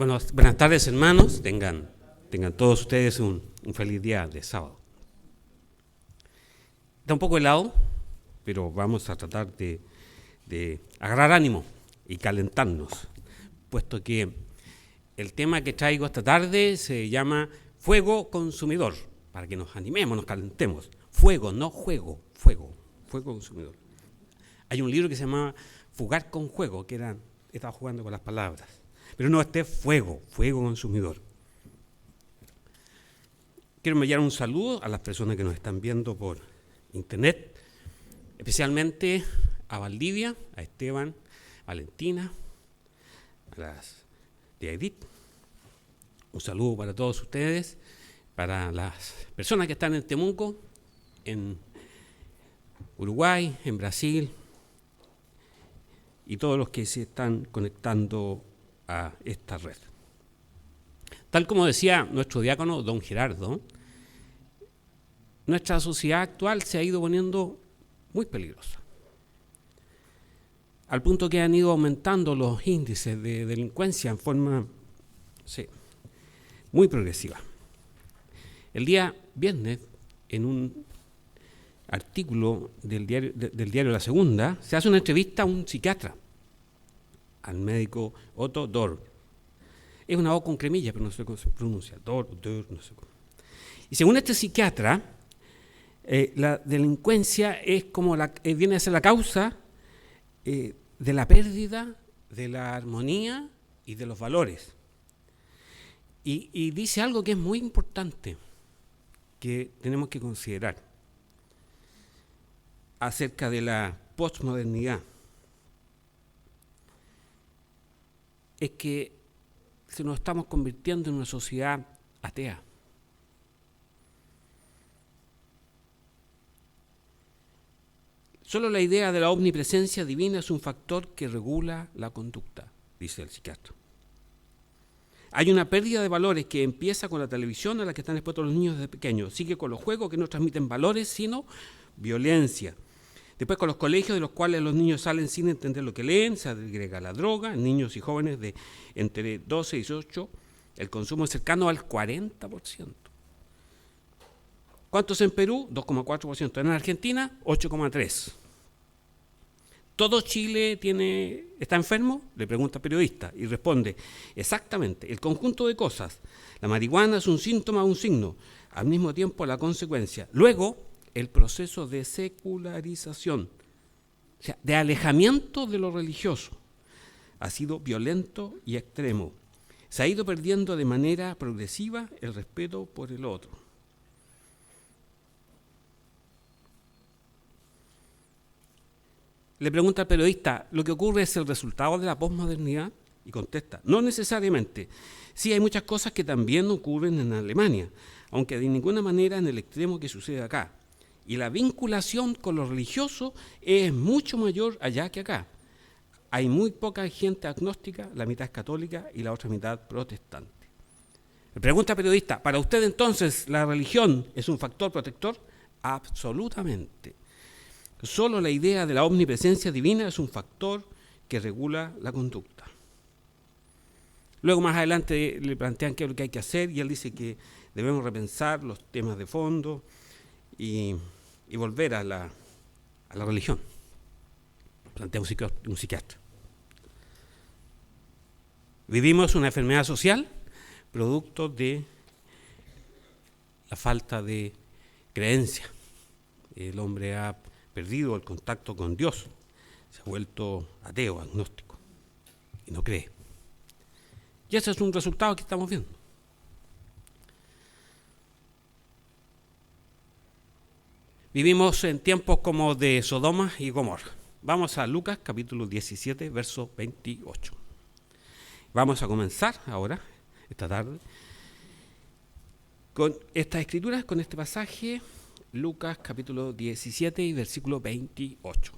Bueno, buenas tardes, hermanos. Tengan todos ustedes un feliz día de sábado. Está un poco helado, pero vamos a tratar de agarrar ánimo y calentarnos, puesto que el tema que traigo esta tarde se llama fuego consumidor, para que nos animemos, nos calentemos. Fuego, no juego, fuego consumidor. Hay un libro que se llama Fugar con Juego, estaba jugando con las palabras. Pero no, este es fuego consumidor. Quiero enviar un saludo a las personas que nos están viendo por internet, especialmente a Valdivia, a Esteban, a Valentina, a las de Edith. Un saludo para todos ustedes, para las personas que están en Temuco, en Uruguay, en Brasil, y todos los que se están conectando a esta red. Tal como decía nuestro diácono don Gerardo, nuestra sociedad actual se ha ido poniendo muy peligrosa, al punto que han ido aumentando los índices de delincuencia en forma muy progresiva. El día viernes, en un artículo del diario La Segunda, se hace una entrevista a un psiquiatra, al médico Otto Dor. Es una O con cremilla, pero no sé cómo se pronuncia. Dor, no sé cómo. Y según este psiquiatra, la delincuencia es como viene a ser la causa de la pérdida de la armonía y de los valores. Y dice algo que es muy importante, que tenemos que considerar acerca de la posmodernidad. Es que nos estamos convirtiendo en una sociedad atea. Solo la idea de la omnipresencia divina es un factor que regula la conducta, dice el psiquiatra. Hay una pérdida de valores que empieza con la televisión a la que están expuestos los niños desde pequeños, sigue con los juegos que no transmiten valores, sino violencia. Después con los colegios de los cuales los niños salen sin entender lo que leen, se agrega la droga, niños y jóvenes de entre 12 y 18, el consumo es cercano al 40%. ¿Cuántos en Perú? 2,4%. En Argentina, 8,3%. ¿Todo Chile está enfermo? Le pregunta el periodista y responde, exactamente, el conjunto de cosas. La marihuana es un síntoma, un signo, al mismo tiempo la consecuencia. Luego, el proceso de secularización, o sea, de alejamiento de lo religioso, ha sido violento y extremo. Se ha ido perdiendo de manera progresiva el respeto por el otro. Le pregunta al periodista, ¿lo que ocurre es el resultado de la posmodernidad? Y contesta, no necesariamente. Sí, hay muchas cosas que también ocurren en Alemania, aunque de ninguna manera en el extremo que sucede acá. Y la vinculación con lo religioso es mucho mayor allá que acá. Hay muy poca gente agnóstica, la mitad es católica y la otra mitad protestante. Le pregunta al periodista, ¿para usted entonces la religión es un factor protector? Absolutamente. Solo la idea de la omnipresencia divina es un factor que regula la conducta. Luego más adelante le plantean qué es lo que hay que hacer y él dice que debemos repensar los temas de fondo y volver a la religión, plantea un psiquiatra. Vivimos una enfermedad social producto de la falta de creencia. El hombre ha perdido el contacto con Dios, se ha vuelto ateo, agnóstico, y no cree. Y ese es un resultado que estamos viendo. Vivimos en tiempos como de Sodoma y Gomorra. Vamos a Lucas capítulo 17, verso 28. Vamos a comenzar ahora, esta tarde, con estas escrituras, con este pasaje, Lucas capítulo 17 y versículo 28.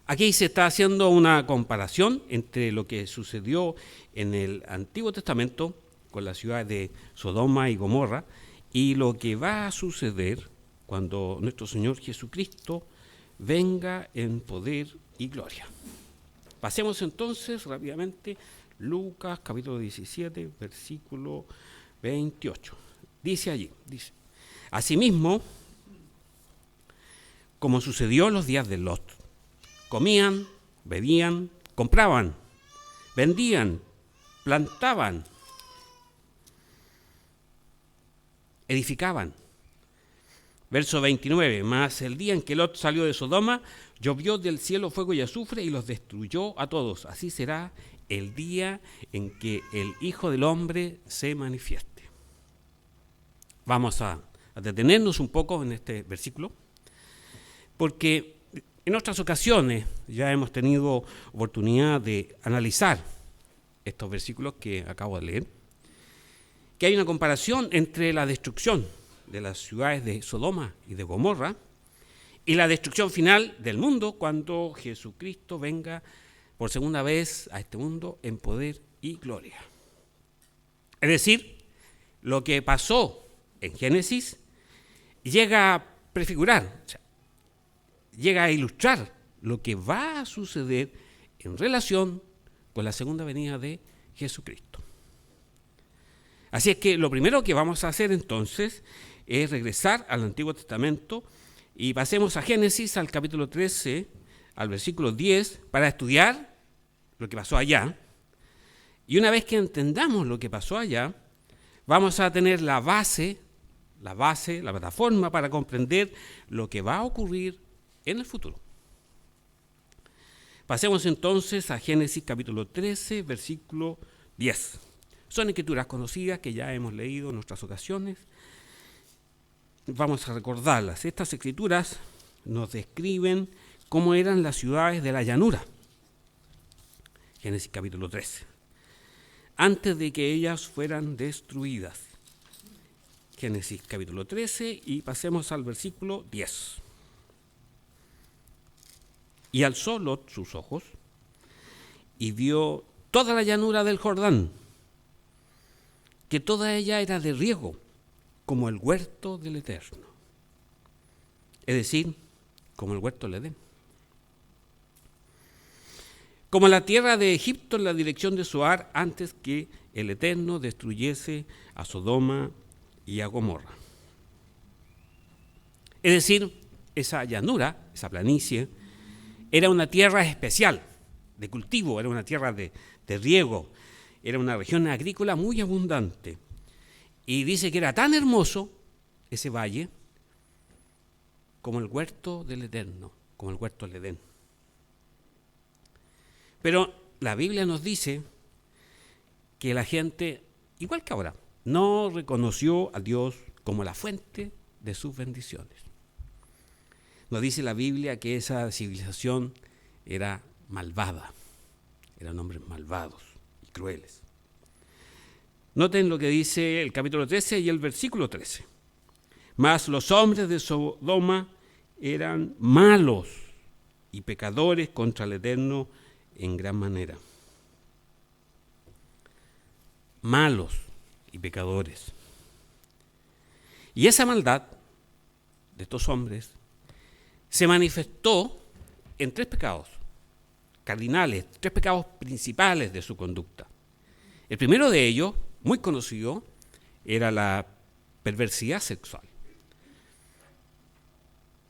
Aquí se está haciendo una comparación entre lo que sucedió en el Antiguo Testamento con la ciudad de Sodoma y Gomorra y lo que va a suceder cuando nuestro Señor Jesucristo venga en poder y gloria. Pasemos entonces rápidamente Lucas capítulo 17, versículo 28. Dice allí, dice: asimismo, como sucedió en los días de Lot, comían, bebían, compraban, vendían, plantaban, edificaban. Verso 29, mas el día en que Lot salió de Sodoma, llovió del cielo fuego y azufre y los destruyó a todos. Así será el día en que el Hijo del Hombre se manifieste. Vamos a detenernos un poco en este versículo, porque en otras ocasiones ya hemos tenido oportunidad de analizar estos versículos que acabo de leer, que hay una comparación entre la destrucción de las ciudades de Sodoma y de Gomorra y la destrucción final del mundo cuando Jesucristo venga por segunda vez a este mundo en poder y gloria. Es decir, lo que pasó en Génesis llega a prefigurar, o sea, llega a ilustrar lo que va a suceder en relación con la segunda venida de Jesucristo. Así es que lo primero que vamos a hacer entonces es regresar al Antiguo Testamento y pasemos a Génesis, al capítulo 13, al versículo 10, para estudiar lo que pasó allá. Y una vez que entendamos lo que pasó allá, vamos a tener la base, la plataforma para comprender lo que va a ocurrir en el futuro. Pasemos entonces a Génesis capítulo 13, versículo 10. Son escrituras conocidas que ya hemos leído en otras ocasiones. Vamos a recordarlas. Estas escrituras nos describen cómo eran las ciudades de la llanura. Génesis capítulo 13. Antes de que ellas fueran destruidas. Génesis capítulo 13 y pasemos al versículo 10. Y alzó Lot sus ojos y vio toda la llanura del Jordán, que toda ella era de riego, como el huerto del Eterno. Es decir, como el huerto del Edén. Como la tierra de Egipto en la dirección de Zoar, antes que el Eterno destruyese a Sodoma y a Gomorra. Es decir, esa llanura, esa planicie, era una tierra especial de cultivo, era una tierra de riego, era una región agrícola muy abundante. Y dice que era tan hermoso ese valle como el huerto del Eterno, como el huerto del Edén. Pero la Biblia nos dice que la gente, igual que ahora, no reconoció a Dios como la fuente de sus bendiciones. Nos dice la Biblia que esa civilización era malvada, eran hombres malvados y crueles. Noten lo que dice el capítulo 13 y el versículo 13. Mas los hombres de Sodoma eran malos y pecadores contra el Eterno en gran manera. Malos y pecadores. Y esa maldad de estos hombres se manifestó en tres pecados cardinales, tres pecados principales de su conducta. El primero de ellos, muy conocido, era la perversidad sexual.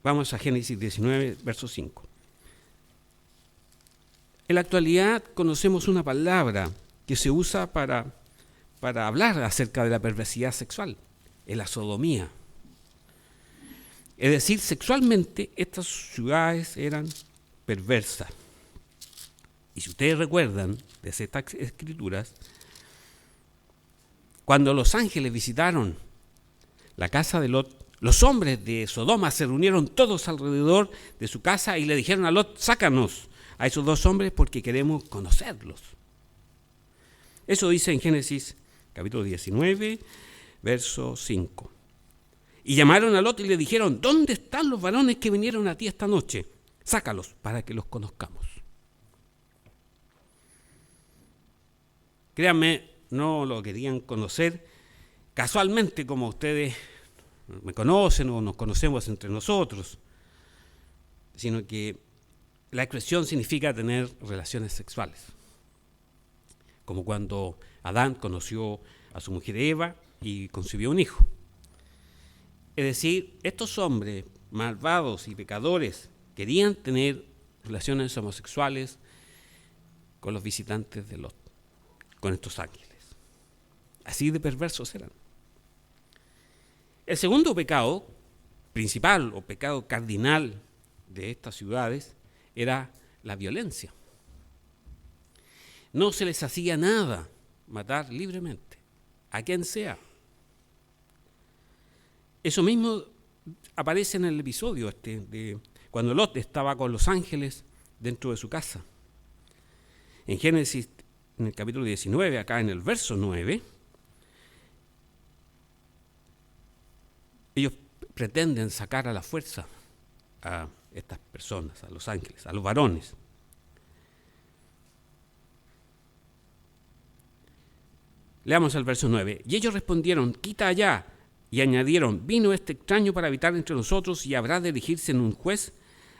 Vamos a Génesis 19, verso 5. En la actualidad conocemos una palabra que se usa para hablar acerca de la perversidad sexual, es la sodomía. Es decir, sexualmente estas ciudades eran perversas. Y si ustedes recuerdan de estas escrituras, cuando los ángeles visitaron la casa de Lot, los hombres de Sodoma se reunieron todos alrededor de su casa y le dijeron a Lot: sácanos a esos dos hombres porque queremos conocerlos. Eso dice en Génesis capítulo 19, verso 5. Y llamaron a Lot y le dijeron: ¿dónde están los varones que vinieron a ti esta noche? Sácalos para que los conozcamos. Créanme, no lo querían conocer casualmente como ustedes me conocen o nos conocemos entre nosotros, sino que la expresión significa tener relaciones sexuales. como cuando Adán conoció a su mujer Eva y concibió un hijo. Es decir, estos hombres malvados y pecadores querían tener relaciones homosexuales con los visitantes de Lot, con estos ángeles. Así de perversos eran. El segundo pecado principal o pecado cardinal de estas ciudades era la violencia. No se les hacía nada matar libremente, a quien sea. Eso mismo aparece en el episodio de cuando Lot estaba con los ángeles dentro de su casa. En Génesis, en el capítulo 19, acá en el verso 9, ellos pretenden sacar a la fuerza a estas personas, a los ángeles, a los varones. Leamos el verso 9. Y ellos respondieron: quita allá. Y añadieron: vino este extraño para habitar entre nosotros y habrá de elegirse en un juez.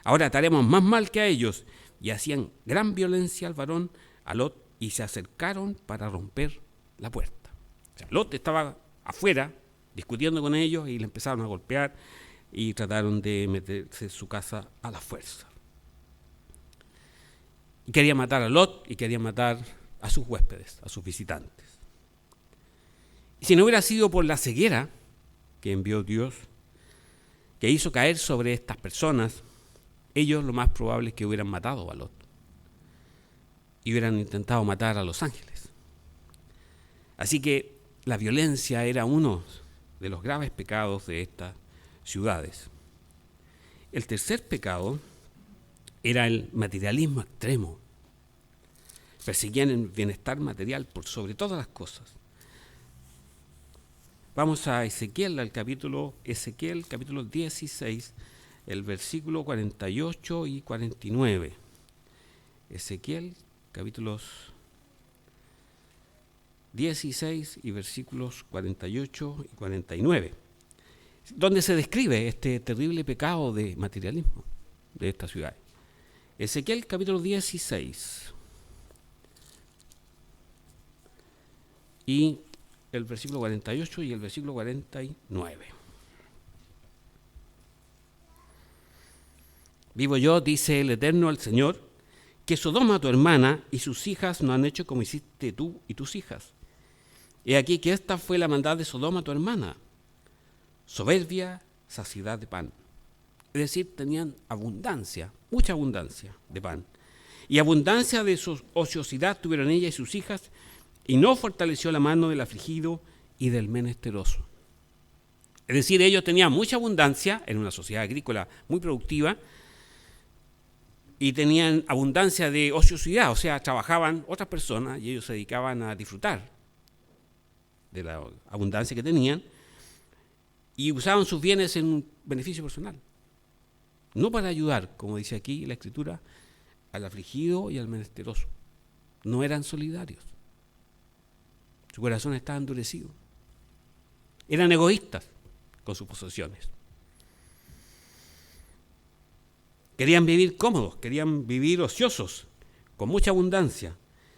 Ahora ataremos más mal que a ellos. Y hacían gran violencia al varón, a Lot, y se acercaron para romper la puerta. O sea, Lot estaba afuera discutiendo con ellos y le empezaron a golpear y trataron de meterse en su casa a la fuerza. Y querían matar a Lot y querían matar a sus huéspedes, a sus visitantes. Y si no hubiera sido por la ceguera que envió Dios, que hizo caer sobre estas personas, ellos lo más probable es que hubieran matado a Lot y hubieran intentado matar a los ángeles. Así que la violencia era uno de los graves pecados de estas ciudades. El tercer pecado era el materialismo extremo. Perseguían el bienestar material por sobre todas las cosas. Vamos a Ezequiel capítulo 16, el versículo 48 y 49. Ezequiel, capítulos 16 y versículos 48 y 49, donde se describe este terrible pecado de materialismo de esta ciudad. Ezequiel, capítulo 16 y el versículo 48 y el versículo 49. Vivo yo, dice el Eterno al Señor, que Sodoma, tu hermana, y sus hijas no han hecho como hiciste tú y tus hijas. He aquí que esta fue la maldad de Sodoma, tu hermana: soberbia, saciedad de pan. Es decir, tenían abundancia, mucha abundancia de pan. Y abundancia de su ociosidad tuvieron ella y sus hijas, y no fortaleció la mano del afligido y del menesteroso. Es decir, ellos tenían mucha abundancia en una sociedad agrícola muy productiva, y tenían abundancia de ociosidad, o sea, trabajaban otras personas y ellos se dedicaban a disfrutar de la abundancia que tenían y usaban sus bienes en un beneficio personal, no para ayudar, como dice aquí la Escritura, al afligido y al menesteroso. No eran solidarios. Su corazón estaba endurecido. Eran egoístas con sus posesiones. Querían vivir cómodos, querían vivir ociosos, con mucha abundancia,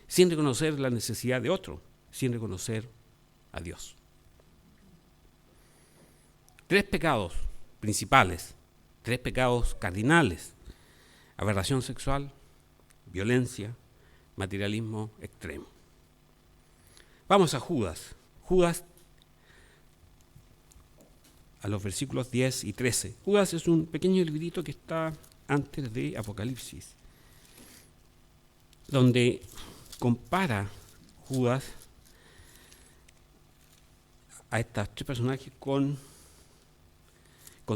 sin reconocer la necesidad de otro, sin reconocer a Dios. 3 pecados principales, 3 pecados cardinales: aberración sexual, violencia, materialismo extremo. Vamos a Judas. Judas, a los versículos 10 y 13. Judas es un pequeño librito que está antes de Apocalipsis, donde compara Judas a estos 3 personajes con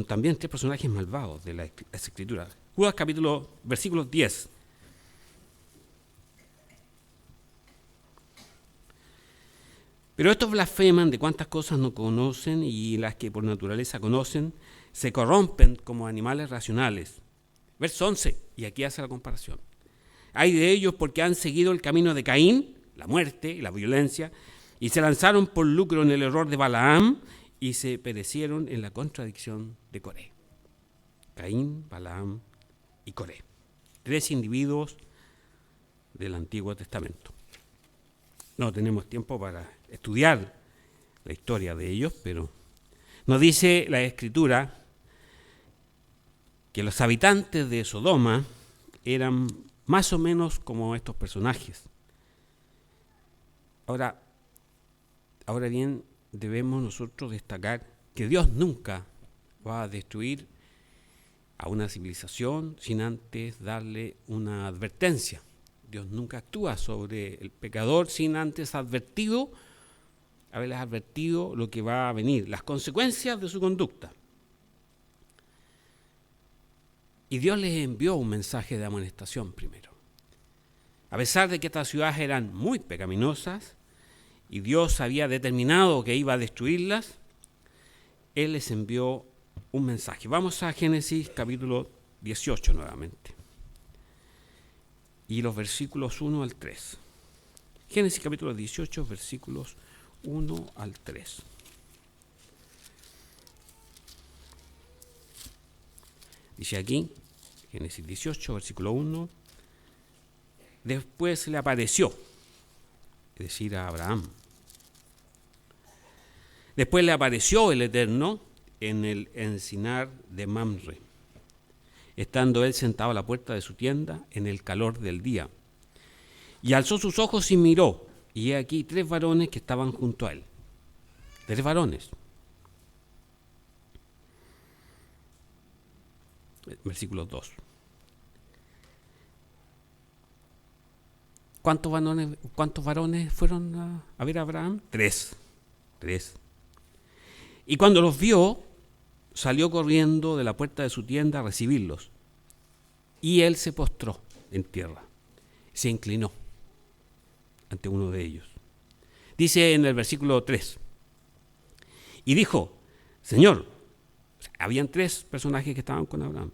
también 3 personajes malvados de la Escritura. Judas versículos 10. Pero estos blasfeman de cuantas cosas no conocen, y las que por naturaleza conocen se corrompen como animales racionales. Verso 11, y aquí hace la comparación. Hay de ellos porque han seguido el camino de Caín, la muerte y la violencia, y se lanzaron por lucro en el error de Balaam, y se perecieron en la contradicción de Coré. Caín, Balaam y Coré. 3 individuos del Antiguo Testamento. No tenemos tiempo para estudiar la historia de ellos, pero nos dice la Escritura que los habitantes de Sodoma eran más o menos como estos personajes. Ahora bien, debemos nosotros destacar que Dios nunca va a destruir a una civilización sin antes darle una advertencia. Dios nunca actúa sobre el pecador sin antes haberles advertido lo que va a venir, las consecuencias de su conducta. Y Dios les envió un mensaje de amonestación primero. A pesar de que estas ciudades eran muy pecaminosas y Dios había determinado que iba a destruirlas, Él les envió un mensaje. Vamos a Génesis capítulo 18 nuevamente. Y los versículos 1 al 3. Génesis capítulo 18, versículos 1 al 3. Dice aquí, Génesis 18, versículo 1, después le apareció, es decir, a Abraham. Después le apareció el Eterno en el encinar de Mamre, estando él sentado a la puerta de su tienda en el calor del día. Y alzó sus ojos y miró, y he aquí 3 varones que estaban junto a él. 3 varones. Versículo 2. ¿Cuántos varones fueron a ver a Abraham? 3. Y cuando los vio, salió corriendo de la puerta de su tienda a recibirlos. Y él se postró en tierra, se inclinó ante uno de ellos. Dice en el versículo 3, y dijo, Señor, habían 3 personajes que estaban con Abraham,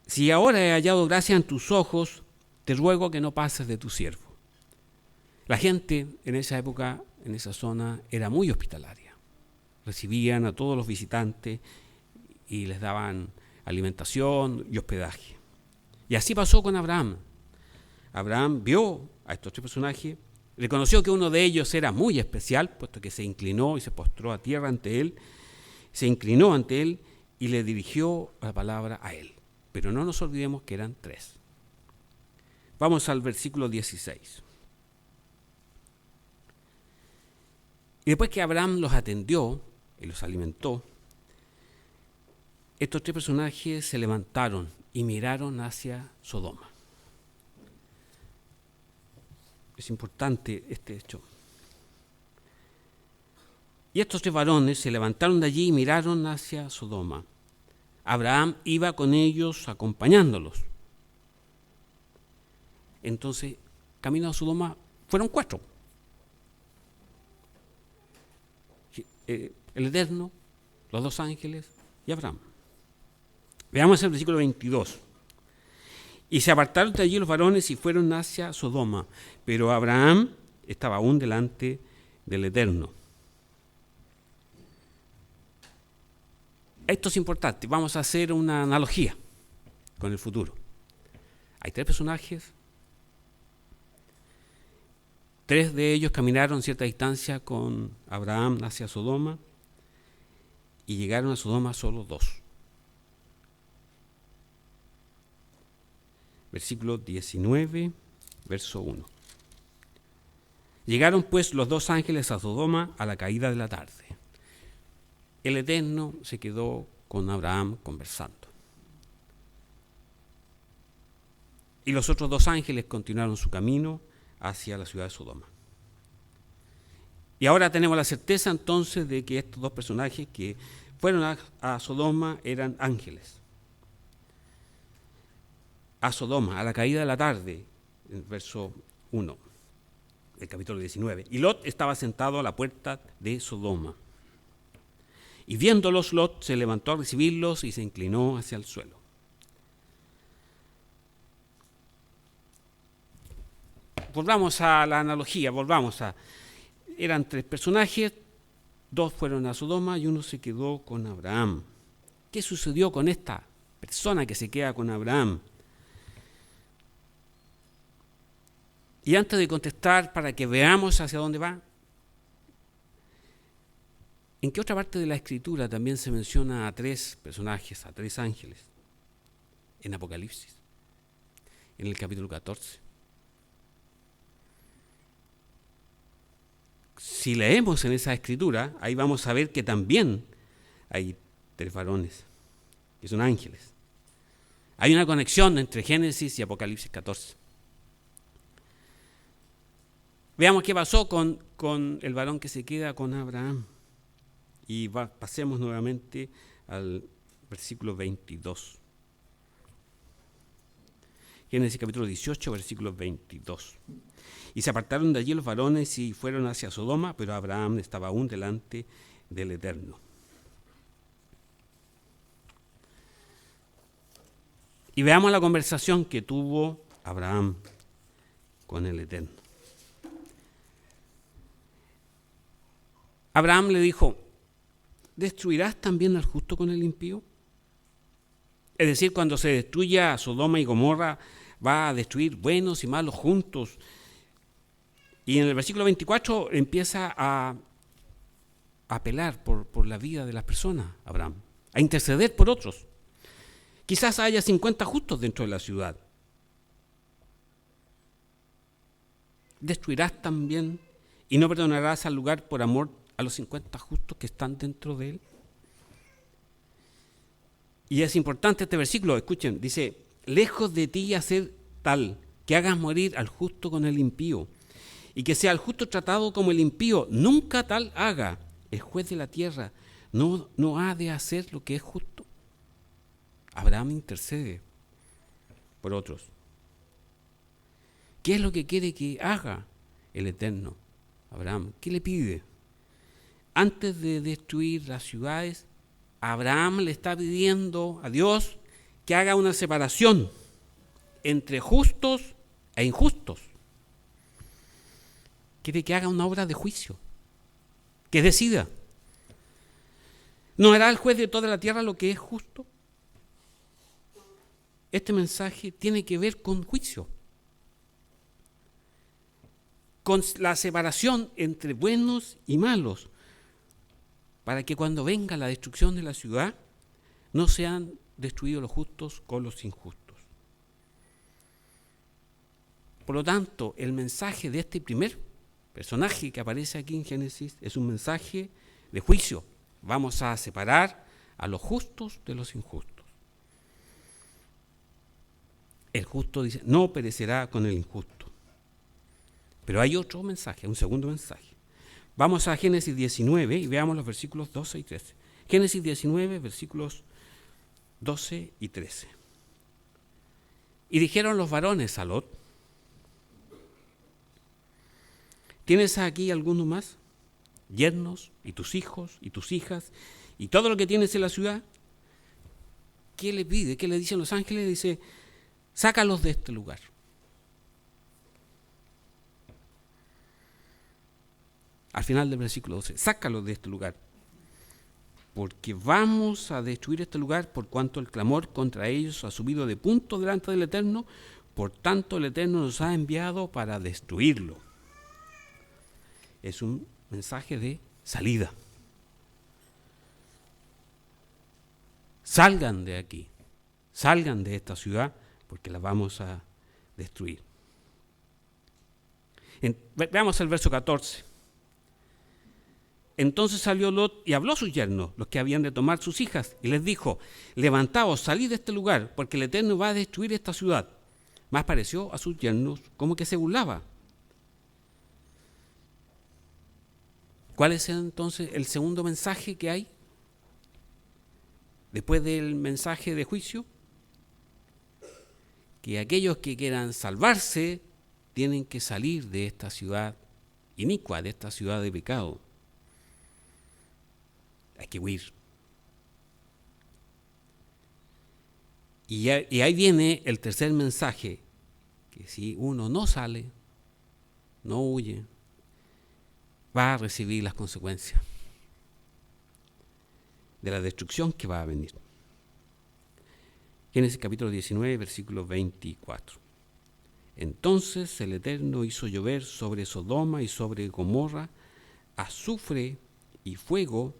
si ahora he hallado gracia en tus ojos, te ruego que no pases de tu siervo. La gente en esa época, en esa zona, era muy hospitalaria. Recibían a todos los visitantes y les daban alimentación y hospedaje. Y así pasó con Abraham. Abraham vio a estos 3 personajes, reconoció que uno de ellos era muy especial, puesto que se inclinó y se postró a tierra ante él, se inclinó ante él y le dirigió la palabra a él. Pero no nos olvidemos que eran 3. Vamos al versículo 16. Y después que Abraham los atendió y los alimentó, estos 3 personajes se levantaron y miraron hacia Sodoma. Es importante este hecho. Y estos 3 varones se levantaron de allí y miraron hacia Sodoma. Abraham iba con ellos acompañándolos. Entonces, camino a Sodoma, fueron 4. El Eterno, los 2 ángeles y Abraham. Veamos el versículo 22. Y se apartaron de allí los varones y fueron hacia Sodoma, pero Abraham estaba aún delante del Eterno. Esto es importante, vamos a hacer una analogía con el futuro. Hay 3 personajes, 3 de ellos caminaron cierta distancia con Abraham hacia Sodoma y llegaron a Sodoma solo 2. Versículo 19, verso 1. Llegaron pues los 2 ángeles a Sodoma a la caída de la tarde. El Eterno se quedó con Abraham conversando. Y los otros 2 ángeles continuaron su camino hacia la ciudad de Sodoma. Y ahora tenemos la certeza entonces de que estos 2 personajes que fueron a Sodoma eran ángeles. A Sodoma, a la caída de la tarde, en el verso 1 del capítulo 19. Y Lot estaba sentado a la puerta de Sodoma. Y viéndolos, Lot se levantó a recibirlos y se inclinó hacia el suelo. Volvamos a la analogía, eran 3 personajes, 2 fueron a Sodoma y 1 se quedó con Abraham. ¿Qué sucedió con esta persona que se queda con Abraham? Y antes de contestar, para que veamos hacia dónde va, ¿en qué otra parte de la Escritura también se menciona a 3 personajes, a 3 ángeles? En Apocalipsis, en el capítulo 14. Si leemos en esa Escritura, ahí vamos a ver que también hay 3 varones, que son ángeles. Hay una conexión entre Génesis y Apocalipsis 14. Veamos qué pasó con el varón que se queda con Abraham. Y pasemos nuevamente al versículo 22. Génesis capítulo 18, versículo 22. Y se apartaron de allí los varones y fueron hacia Sodoma, pero Abraham estaba aún delante del Eterno. Y veamos la conversación que tuvo Abraham con el Eterno. Abraham le dijo: ¿destruirás también al justo con el impío? Es decir, cuando se destruya Sodoma y Gomorra, va a destruir buenos y malos juntos. Y en el versículo 24 empieza a apelar por la vida de las personas, Abraham, a interceder por otros. Quizás haya 50 justos dentro de la ciudad. ¿Destruirás también y no perdonarás al lugar por amor a los 50 justos que están dentro de él? Y es importante este versículo, escuchen, dice: lejos de ti hacer tal, que hagas morir al justo con el impío, y que sea el justo tratado como el impío, nunca tal haga. El juez de la tierra no ha de hacer lo que es justo. Abraham intercede por otros. ¿Qué es lo que quiere que haga el Eterno? Abraham, ¿qué le pide? Antes de destruir las ciudades, Abraham le está pidiendo a Dios que haga una separación entre justos e injustos. Quiere que haga una obra de juicio, que decida. ¿No hará el juez de toda la tierra lo que es justo? Este mensaje tiene que ver con juicio, con la separación entre buenos y malos, para que cuando venga la destrucción de la ciudad, no sean destruidos los justos con los injustos. Por lo tanto, el mensaje de este primer personaje que aparece aquí en Génesis es un mensaje de juicio. Vamos a separar a los justos de los injustos. El justo dice: no perecerá con el injusto. Pero hay otro mensaje, un segundo mensaje. Vamos a Génesis 19 y veamos los versículos 12 y 13. Génesis 19, versículos 12 y 13. Y dijeron los varones a Lot: ¿tienes aquí alguno más? Yernos, y tus hijos, y tus hijas, y todo lo que tienes en la ciudad. ¿Qué le pide? ¿Qué le dicen los ángeles? Dice: sácalos de este lugar. Al final del versículo 12, sácalos de este lugar, porque vamos a destruir este lugar por cuanto el clamor contra ellos ha subido de punto delante del Eterno, por tanto el Eterno nos ha enviado para destruirlo. Es un mensaje de salida. Salgan de aquí, salgan de esta ciudad, porque la vamos a destruir. Veamos el verso 14. Entonces salió Lot y habló a sus yernos, los que habían de tomar sus hijas, y les dijo: levantaos, salid de este lugar, porque el Eterno va a destruir esta ciudad. Mas pareció a sus yernos como que se burlaba. ¿Cuál es entonces el segundo mensaje que hay después del mensaje de juicio? Que aquellos que quieran salvarse tienen que salir de esta ciudad inicua, de esta ciudad de pecado. Hay que huir. Y ahí viene el tercer mensaje, que si uno no sale, no huye, va a recibir las consecuencias de la destrucción que va a venir. Génesis capítulo 19, versículo 24. Entonces el Eterno hizo llover sobre Sodoma y sobre Gomorra azufre y fuego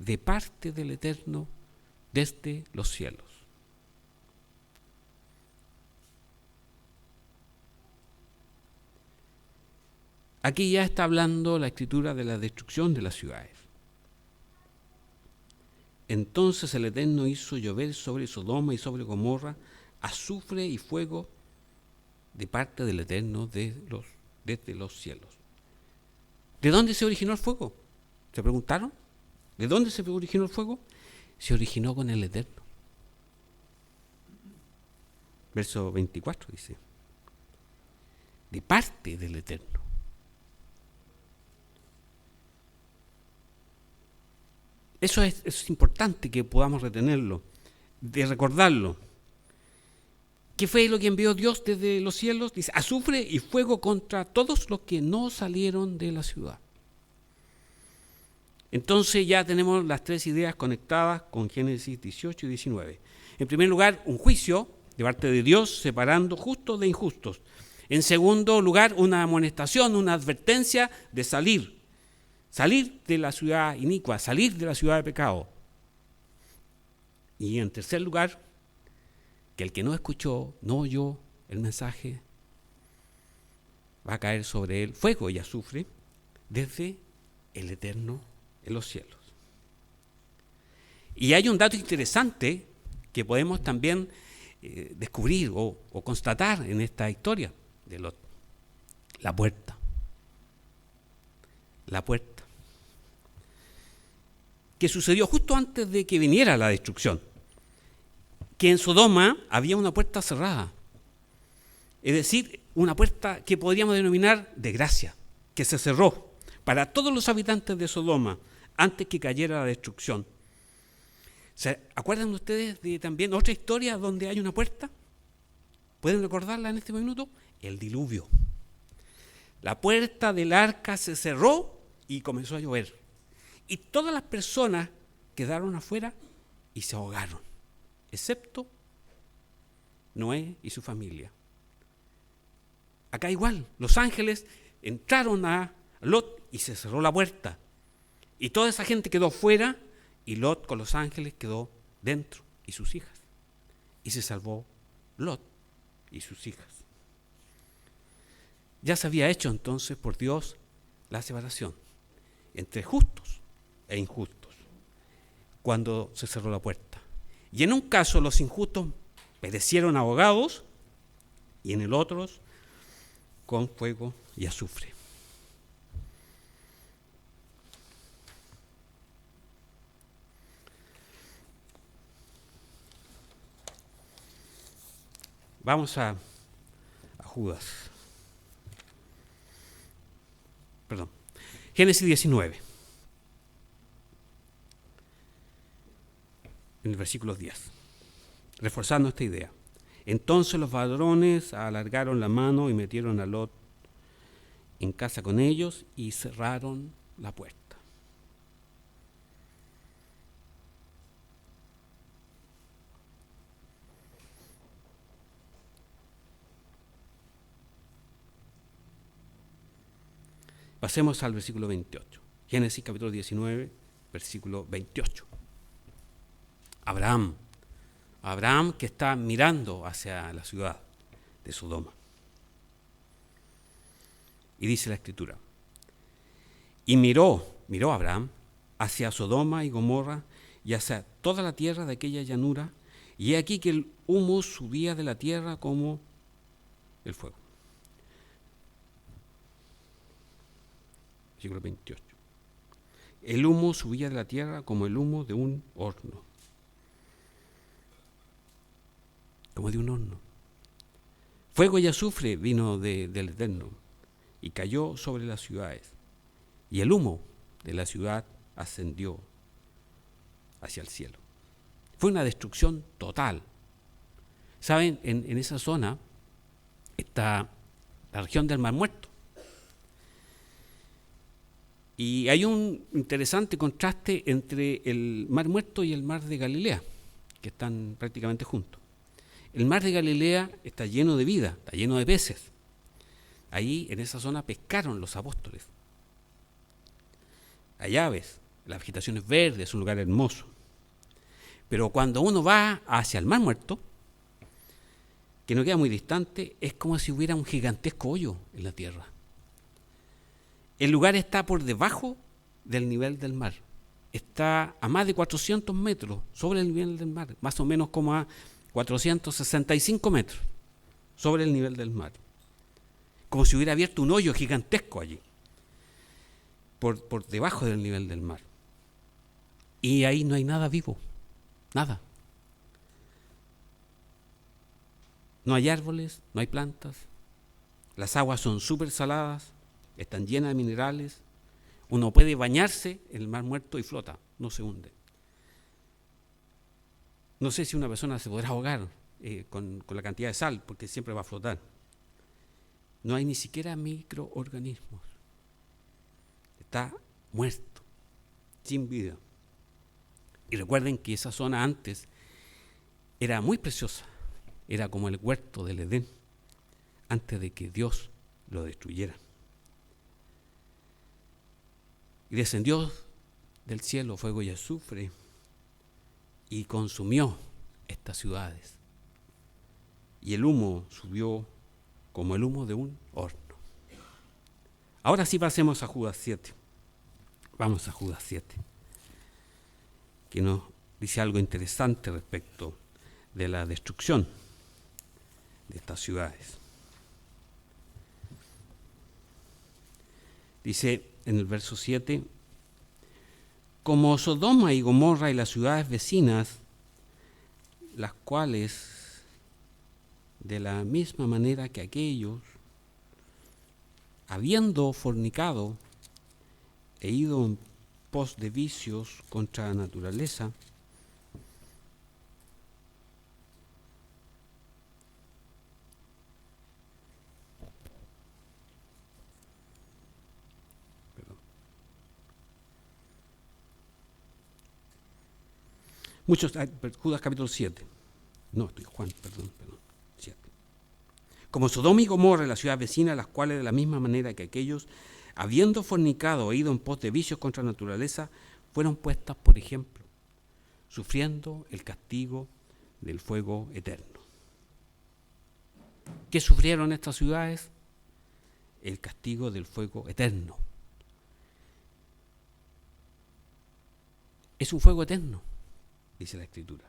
de parte del Eterno desde los cielos. Aquí ya está hablando la Escritura de la destrucción de las ciudades. Entonces el Eterno hizo llover sobre Sodoma y sobre Gomorra azufre y fuego de parte del Eterno desde los cielos. ¿De dónde se originó el fuego? ¿Se preguntaron? ¿De dónde se originó el fuego? Se originó con el Eterno. Verso 24 dice, de parte del Eterno. Eso es importante que podamos retenerlo, de recordarlo. ¿Qué fue lo que envió Dios desde los cielos? Dice, azufre y fuego contra todos los que no salieron de la ciudad. Entonces ya tenemos las tres ideas conectadas con Génesis 18 y 19. En primer lugar, un juicio de parte de Dios separando justos de injustos. En segundo lugar, una amonestación, una advertencia de salir de la ciudad inicua, salir de la ciudad de pecado. Y en tercer lugar, que el que no escuchó, no oyó el mensaje, va a caer sobre él fuego y azufre desde el Eterno en los cielos. Y hay un dato interesante que podemos también descubrir o constatar en esta historia de Lot. La puerta. La puerta. Que sucedió justo antes de que viniera la destrucción. Que en Sodoma había una puerta cerrada. Es decir, una puerta que podríamos denominar de gracia, que se cerró para todos los habitantes de Sodoma antes que cayera la destrucción. ¿Se acuerdan ustedes de también otra historia donde hay una puerta? ¿Pueden recordarla en este minuto? El diluvio. La puerta del arca se cerró y comenzó a llover. Y todas las personas quedaron afuera y se ahogaron, excepto Noé y su familia. Acá igual, los ángeles entraron a Lot y se cerró la puerta. Y toda esa gente quedó fuera y Lot con los ángeles quedó dentro y sus hijas. Y se salvó Lot y sus hijas. Ya se había hecho entonces por Dios la separación entre justos e injustos cuando se cerró la puerta. Y en un caso los injustos perecieron ahogados y en el otro con fuego y azufre. Vamos a Judas. Perdón. Génesis 19. En el versículo 10. Reforzando esta idea. Entonces los varones alargaron la mano y metieron a Lot en casa con ellos y cerraron la puerta. Pasemos al versículo 28. Génesis capítulo 19, versículo 28. Abraham que está mirando hacia la ciudad de Sodoma. Y dice la Escritura, y miró Abraham hacia Sodoma y Gomorra y hacia toda la tierra de aquella llanura, y he aquí que el humo subía de la tierra como el fuego. Versículo 28. El humo subía de la tierra como el humo de un horno. Como de un horno. Fuego y azufre vino del Eterno y cayó sobre las ciudades. Y el humo de la ciudad ascendió hacia el cielo. Fue una destrucción total. ¿Saben? En esa zona está la región del Mar Muerto. Y hay un interesante contraste entre el Mar Muerto y el Mar de Galilea, que están prácticamente juntos. El mar de Galilea está lleno de vida, está lleno de peces. Ahí, en esa zona, pescaron los apóstoles. Hay aves, la vegetación es verde, es un lugar hermoso. Pero cuando uno va hacia el Mar Muerto, que no queda muy distante, es como si hubiera un gigantesco hoyo en la tierra. El lugar está por debajo del nivel del mar. Está a más de 400 metros sobre el nivel del mar, más o menos como a 465 metros sobre el nivel del mar. Como si hubiera abierto un hoyo gigantesco allí, por debajo del nivel del mar. Y ahí no hay nada vivo, nada. No hay árboles, no hay plantas, las aguas son súper saladas, están llenas de minerales, uno puede bañarse en el Mar Muerto y flota, no se hunde. No sé si una persona se podrá ahogar con la cantidad de sal, porque siempre va a flotar. No hay ni siquiera microorganismos. Está muerto, sin vida. Y recuerden que esa zona antes era muy preciosa, era como el huerto del Edén, antes de que Dios lo destruyera. Y descendió del cielo fuego y azufre y consumió estas ciudades. Y el humo subió como el humo de un horno. Ahora sí pasemos a Judas 7. Vamos a Judas 7, que nos dice algo interesante respecto de la destrucción de estas ciudades. Dice en el verso 7, como Sodoma y Gomorra y las ciudades vecinas, las cuales, de la misma manera que aquellos, habiendo fornicado e ido en pos de vicios contra la naturaleza, Judas capítulo 7. No, estoy Juan, perdón, 7. Como Sodoma y Gomorra, las ciudades vecinas, las cuales de la misma manera que aquellos, habiendo fornicado e ido en pos de vicios contra la naturaleza, fueron puestas, por ejemplo, sufriendo el castigo del fuego eterno. ¿Qué sufrieron estas ciudades? El castigo del fuego eterno. Es un fuego eterno, dice la Escritura.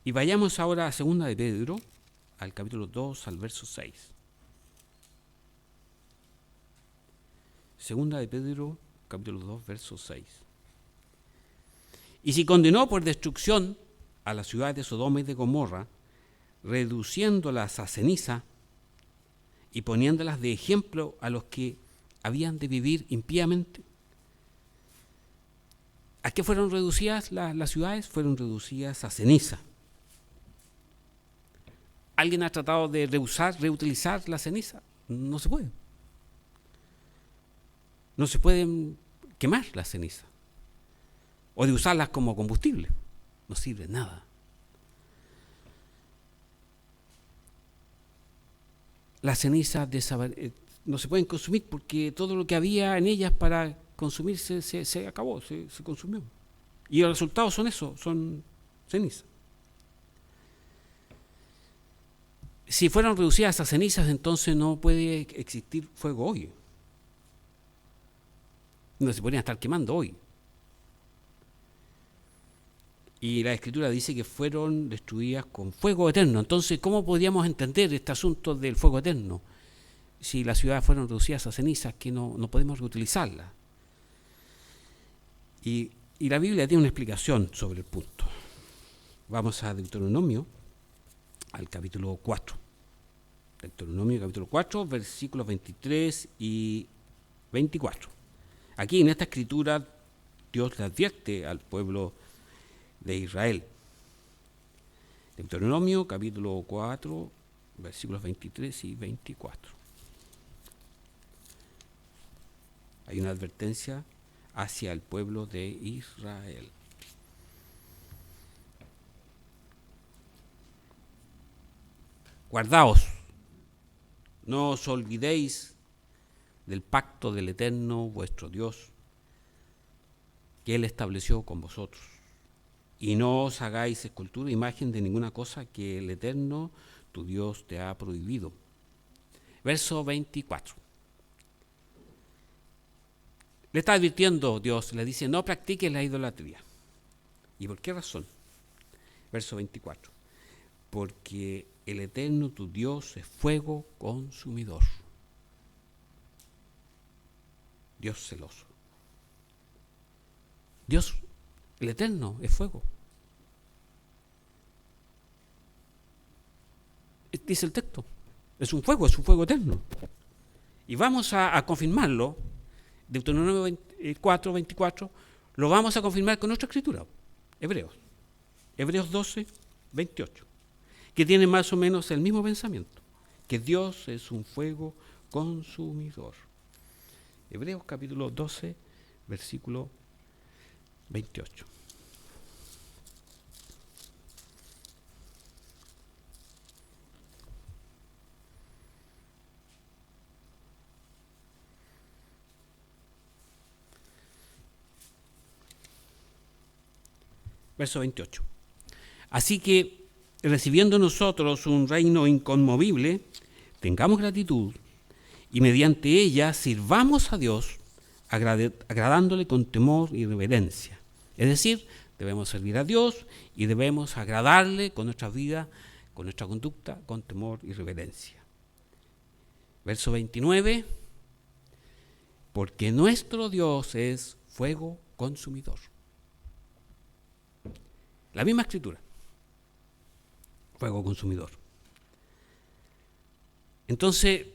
Y vayamos ahora a 2 de Pedro, al capítulo 2, al verso 6. 2 de Pedro, capítulo 2, verso 6. Y si condenó por destrucción a las ciudades de Sodoma y de Gomorra, reduciéndolas a ceniza y poniéndolas de ejemplo a los que habían de vivir impíamente. ¿A qué fueron reducidas las ciudades? Fueron reducidas a ceniza. ¿Alguien ha tratado de reutilizar la ceniza? No se puede. No se pueden quemar las cenizas. O de usarlas como combustible. No sirve nada. Las cenizas no se pueden consumir porque todo lo que había en ellas para consumirse se acabó, se consumió. Y los resultados son eso, son cenizas. Si fueron reducidas a cenizas, entonces no puede existir fuego hoy. No se podrían estar quemando hoy. Y la Escritura dice que fueron destruidas con fuego eterno. Entonces, ¿cómo podríamos entender este asunto del fuego eterno? Si las ciudades fueron reducidas a cenizas, que no podemos reutilizarlas. Y la Biblia tiene una explicación sobre el punto. Vamos a Deuteronomio, al capítulo 4. Deuteronomio, capítulo 4, versículos 23 y 24. Aquí en esta escritura Dios le advierte al pueblo de Israel. Deuteronomio, capítulo 4, versículos 23 y 24. Hay una advertencia hacia el pueblo de Israel. Guardaos, no os olvidéis del pacto del Eterno vuestro Dios que Él estableció con vosotros. Y no os hagáis escultura, imagen de ninguna cosa que el Eterno, tu Dios, te ha prohibido. Verso 24. Le está advirtiendo Dios, le dice, no practiques la idolatría. ¿Y por qué razón? Verso 24. Porque el Eterno, tu Dios, es fuego consumidor. Dios celoso. Dios, el Eterno, es fuego. Dice el texto, es un fuego eterno. Y vamos a confirmarlo, Deuteronomio 24, 24, lo vamos a confirmar con nuestra escritura, Hebreos 12, 28, que tiene más o menos el mismo pensamiento, que Dios es un fuego consumidor. Hebreos capítulo 12, versículo 28. Verso 28. Así que, recibiendo nosotros un reino inconmovible, tengamos gratitud y mediante ella sirvamos a Dios agradándole con temor y reverencia. Es decir, debemos servir a Dios y debemos agradarle con nuestra vida, con nuestra conducta, con temor y reverencia. Verso 29. Porque nuestro Dios es fuego consumidor. La misma escritura. Fuego consumidor. Entonces,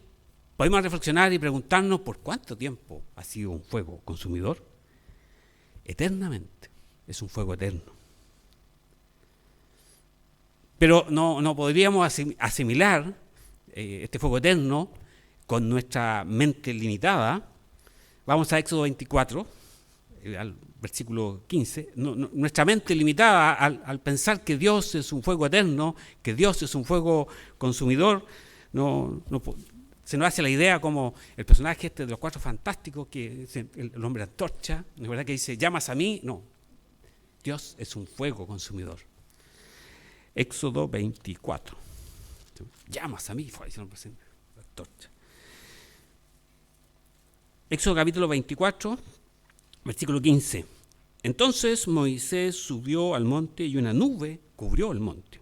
podemos reflexionar y preguntarnos por cuánto tiempo ha sido un fuego consumidor. Eternamente. Es un fuego eterno. Pero no podríamos asimilar este fuego eterno con nuestra mente limitada. Vamos a Éxodo 24, al versículo 15. Nuestra mente limitada al pensar que Dios es un fuego eterno, que Dios es un fuego consumidor, se nos hace la idea como el personaje de los Cuatro Fantásticos, que es el hombre antorcha, ¿no es verdad? Que dice, ¿llamas a mí? No, Dios es un fuego consumidor. Éxodo 24. ¿Llamas a mí? La antorcha. Éxodo capítulo 24, versículo 15. Entonces Moisés subió al monte y una nube cubrió el monte.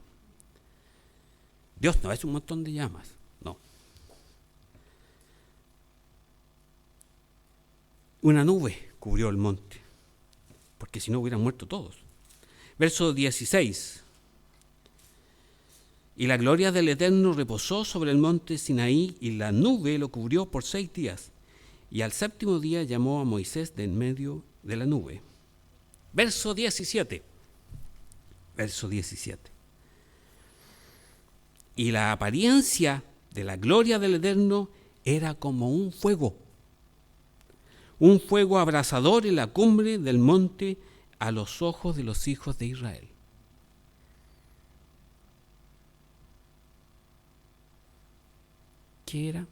Dios no es un montón de llamas, no. Una nube cubrió el monte, porque si no hubieran muerto todos. Verso 16. Y la gloria del Eterno reposó sobre el monte Sinaí y la nube lo cubrió por 6 días. Y al 7º día llamó a Moisés de en medio de la nube. Verso 17. Verso 17. Y la apariencia de la gloria del Eterno era como un fuego abrasador en la cumbre del monte a los ojos de los hijos de Israel. ¿Qué era?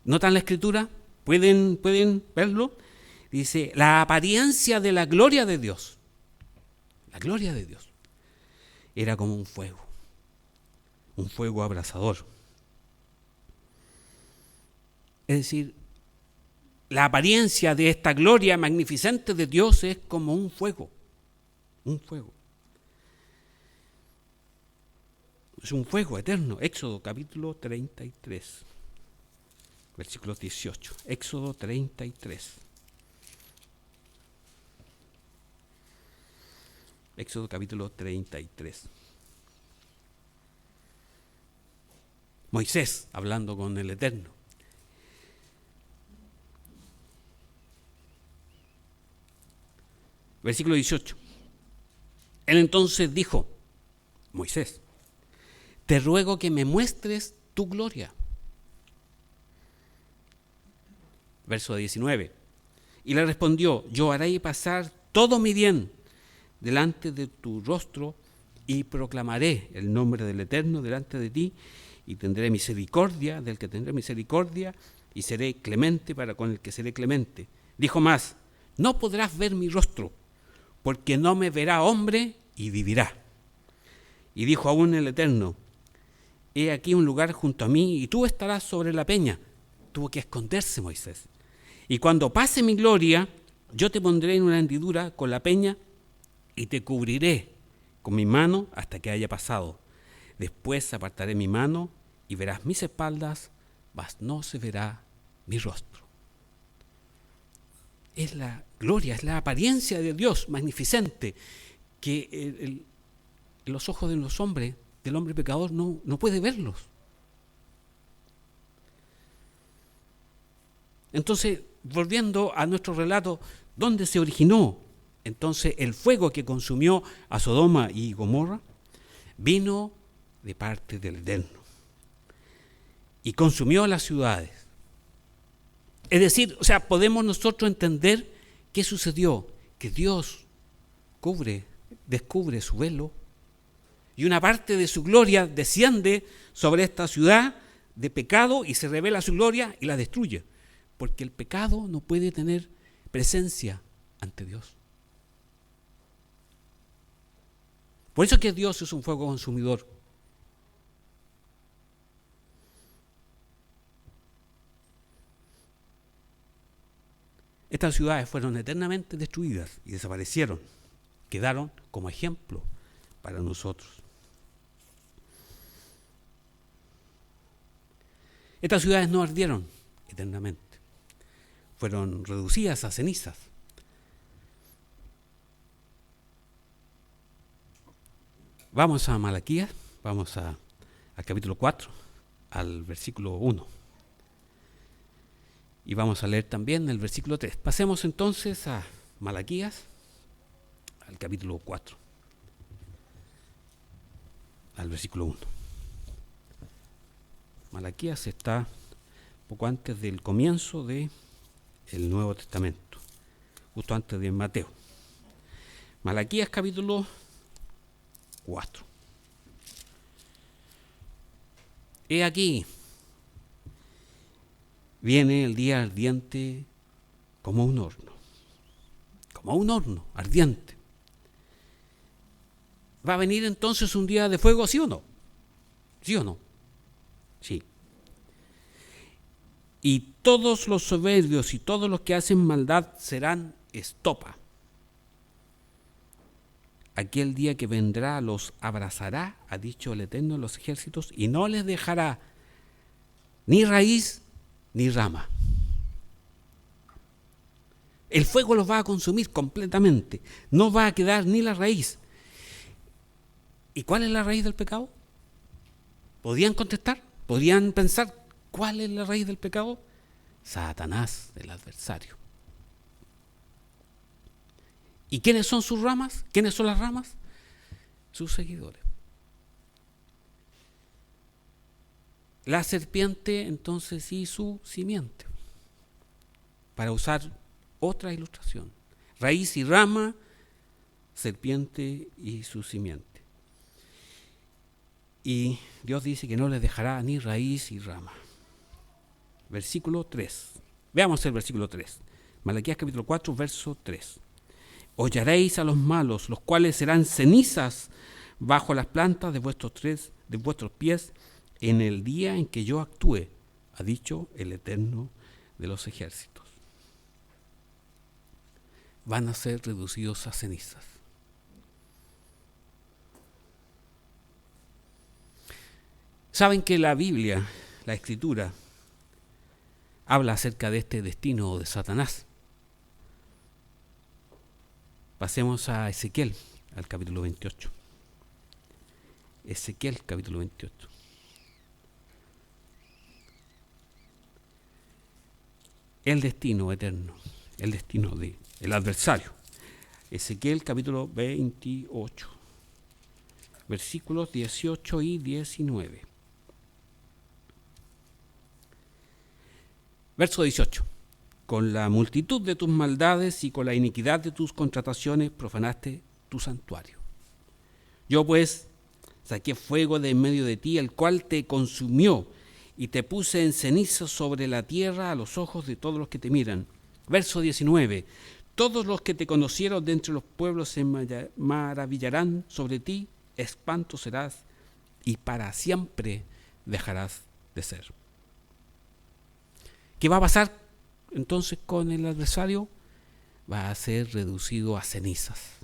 ¿Notan la escritura? ¿Pueden verlo? Dice, la apariencia de la gloria de Dios. La gloria de Dios. Era como un fuego abrasador. Es decir, la apariencia de esta gloria magnificente de Dios es como un fuego. Es un fuego eterno. Éxodo capítulo 33. Versículo 18. Éxodo 33. Éxodo capítulo 33. Moisés hablando con el Eterno. Versículo 18. Él entonces dijo, Moisés, te ruego que me muestres tu gloria. Verso 19. Y le respondió, yo haré pasar todo mi bien delante de tu rostro y proclamaré el nombre del Eterno delante de ti y tendré misericordia del que tendré misericordia, y seré clemente para con el que seré clemente. Dijo más: no podrás ver mi rostro, porque no me verá hombre y vivirá. Y dijo aún el Eterno: he aquí un lugar junto a mí, y tú estarás sobre la peña. Tuvo que esconderse Moisés. Y cuando pase mi gloria, yo te pondré en una hendidura con la peña y te cubriré con mi mano hasta que haya pasado. Después apartaré mi mano y verás mis espaldas, mas no se verá mi rostro. Es la gloria, es la apariencia de Dios magnificente que los ojos de los hombres, del hombre pecador, no puede verlos. Entonces, volviendo a nuestro relato, ¿dónde se originó entonces el fuego que consumió a Sodoma y Gomorra? Vino de parte del Eterno y consumió las ciudades. Es decir, podemos nosotros entender qué sucedió, que Dios descubre su velo y una parte de su gloria desciende sobre esta ciudad de pecado y se revela su gloria y la destruye, porque el pecado no puede tener presencia ante Dios. Por eso es que Dios es un fuego consumidor. Estas ciudades fueron eternamente destruidas y desaparecieron. Quedaron como ejemplo para nosotros. Estas ciudades no ardieron eternamente. Fueron reducidas a cenizas. Vamos a Malaquías, vamos al capítulo 4, al versículo 1. Y vamos a leer también el versículo 3. Pasemos entonces a Malaquías, al capítulo 4, al versículo 1. Malaquías está poco antes del comienzo del Nuevo Testamento, justo antes de Mateo. Malaquías capítulo 4. He aquí, viene el día ardiente como un horno ardiente. ¿Va a venir entonces un día de fuego, sí o no? ¿Sí o no? Sí. Y todos los soberbios y todos los que hacen maldad serán estopa. Aquel día que vendrá los abrazará, ha dicho el Eterno de los ejércitos, y no les dejará ni raíz ni rama. El fuego los va a consumir completamente. No va a quedar ni la raíz. ¿Y cuál es la raíz del pecado? ¿Podían contestar? ¿Podían pensar cuál es la raíz del pecado? Satanás, el adversario. ¿Y quiénes son sus ramas? ¿Quiénes son las ramas? Sus seguidores. La serpiente entonces y su simiente. Para usar otra ilustración. Raíz y rama, serpiente y su simiente. Y Dios dice que no les dejará ni raíz ni rama. Versículo 3. Veamos el versículo 3. Malaquías capítulo 4, verso 3. Hollaréis a los malos, los cuales serán cenizas bajo las plantas de vuestros pies en el día en que yo actúe, ha dicho el Eterno de los ejércitos. Van a ser reducidos a cenizas. Saben que la Biblia, la Escritura, habla acerca de este destino de Satanás. Pasemos a Ezequiel, al capítulo 28. Ezequiel, capítulo 28. El destino eterno, el destino del adversario. Ezequiel, capítulo 28, versículos 18 y 19. Verso 18. Con la multitud de tus maldades y con la iniquidad de tus contrataciones profanaste tu santuario. Yo pues Saqué fuego de en medio de ti, el cual te consumió, y te puse en ceniza sobre la tierra a los ojos de todos los que te miran. Verso 19. Todos los que te conocieron de entre los pueblos se maravillarán sobre ti, espanto serás, y para siempre dejarás de ser. ¿Qué va a pasar entonces con el adversario? Va a ser reducido a cenizas.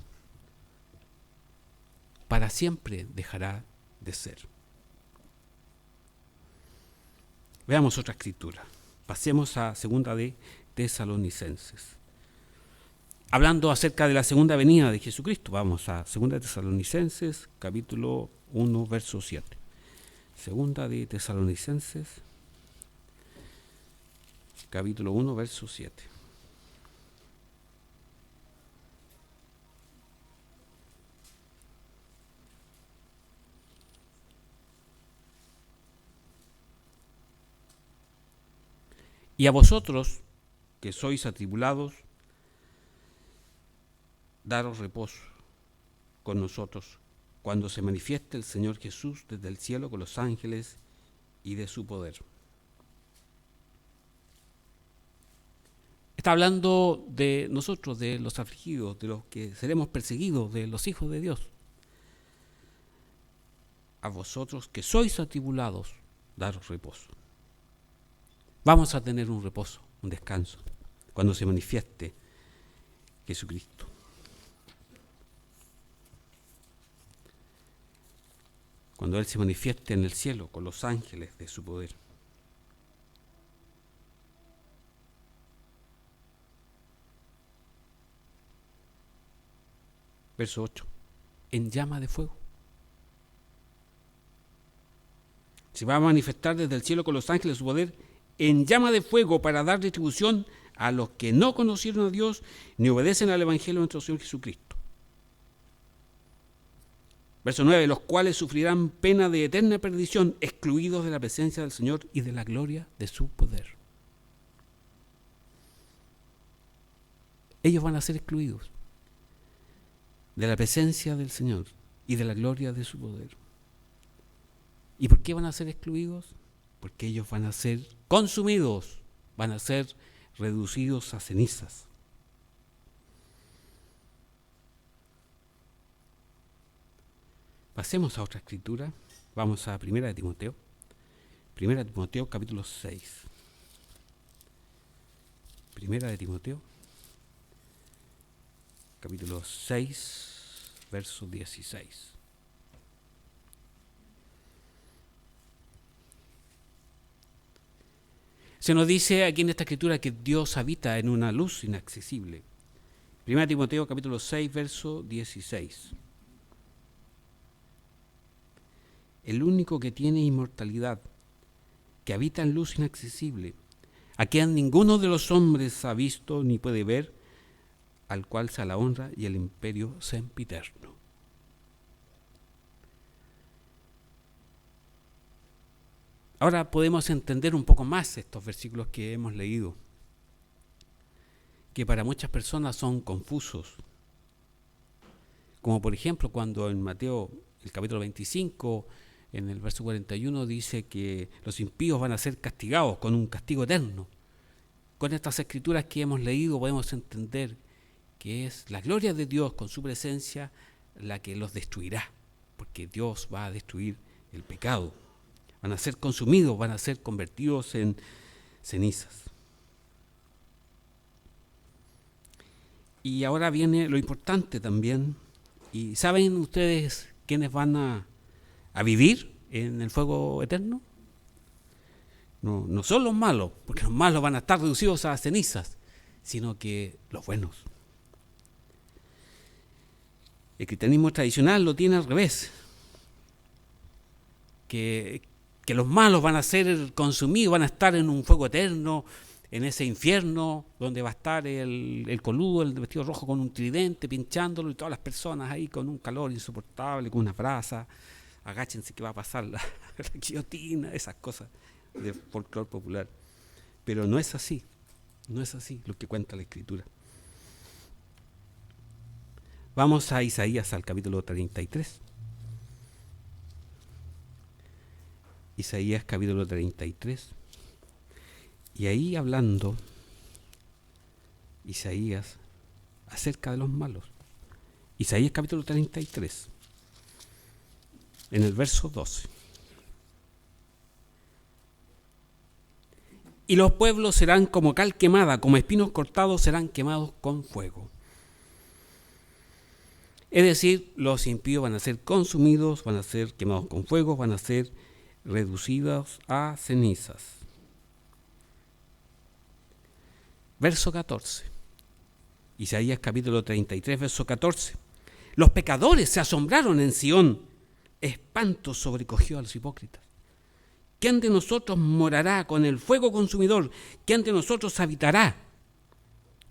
Para siempre dejará de ser. Veamos otra escritura. Pasemos a segunda de Tesalonicenses. Hablando acerca de la segunda venida de Jesucristo, vamos a segunda de Tesalonicenses, capítulo 1, verso 7. Segunda de Tesalonicenses, capítulo 1, verso 7. Y a vosotros, que sois atribulados, daros reposo con nosotros, cuando se manifieste el Señor Jesús desde el cielo con los ángeles y de su poder. Está hablando de nosotros, de los afligidos, de los que seremos perseguidos, de los hijos de Dios. A vosotros que sois atribulados, daros reposo. Vamos a tener un reposo, un descanso, cuando se manifieste Jesucristo. Cuando Él se manifieste en el cielo con los ángeles de su poder. Verso 8. En llama de fuego. Se va a manifestar desde el cielo con los ángeles de su poder en llama de fuego para dar retribución a los que no conocieron a Dios ni obedecen al Evangelio de nuestro Señor Jesucristo. Verso 9, los cuales sufrirán pena de eterna perdición, excluidos de la presencia del Señor y de la gloria de su poder. Ellos van a ser excluidos de la presencia del Señor y de la gloria de su poder. ¿Y por qué van a ser excluidos? Porque ellos van a ser consumidos, van a ser reducidos a cenizas. Pasemos a otra escritura. Vamos a 1 de Timoteo. 1 de Timoteo, capítulo 6. 1 de Timoteo, capítulo 6, verso 16. Se nos dice aquí en esta escritura que Dios habita en una luz inaccesible. 1 Timoteo capítulo 6, verso 16. El único que tiene inmortalidad, que habita en luz inaccesible, a quien ninguno de los hombres ha visto ni puede ver, al cual sea la honra y el imperio sempiterno. Ahora podemos entender un poco más estos versículos que hemos leído, que para muchas personas son confusos. Como por ejemplo cuando en Mateo, el capítulo 25, en el verso 41, dice que los impíos van a ser castigados con un castigo eterno. Con estas escrituras que hemos leído podemos entender que es la gloria de Dios con su presencia la que los destruirá, porque Dios va a destruir el pecado. Van a ser consumidos, van a ser convertidos en cenizas. Y ahora viene lo importante también. ¿Y saben ustedes quiénes van a vivir en el fuego eterno? No son los malos, porque los malos van a estar reducidos a cenizas, sino que los buenos. El cristianismo tradicional lo tiene al revés. Que los malos van a ser consumidos, van a estar en un fuego eterno, en ese infierno donde va a estar el coludo, el vestido rojo con un tridente pinchándolo y todas las personas ahí con un calor insoportable, con una brasa. Agáchense que va a pasar la guillotina, esas cosas de folclore popular. Pero no es así, no es así lo que cuenta la Escritura. Vamos a Isaías, al capítulo 33. Isaías capítulo 33. Y ahí hablando Isaías acerca de los malos. Isaías capítulo 33, en el verso 12. Y los pueblos serán como cal quemada, como espinos cortados serán quemados con fuego. Es decir, los impíos van a ser consumidos, van a ser quemados con fuego, van a ser reducidos a cenizas. Verso 14. Isaías capítulo 33, verso 14. Los pecadores se asombraron en Sión, espanto sobrecogió a los hipócritas. ¿Quién de nosotros morará con el fuego consumidor? ¿Quién de nosotros habitará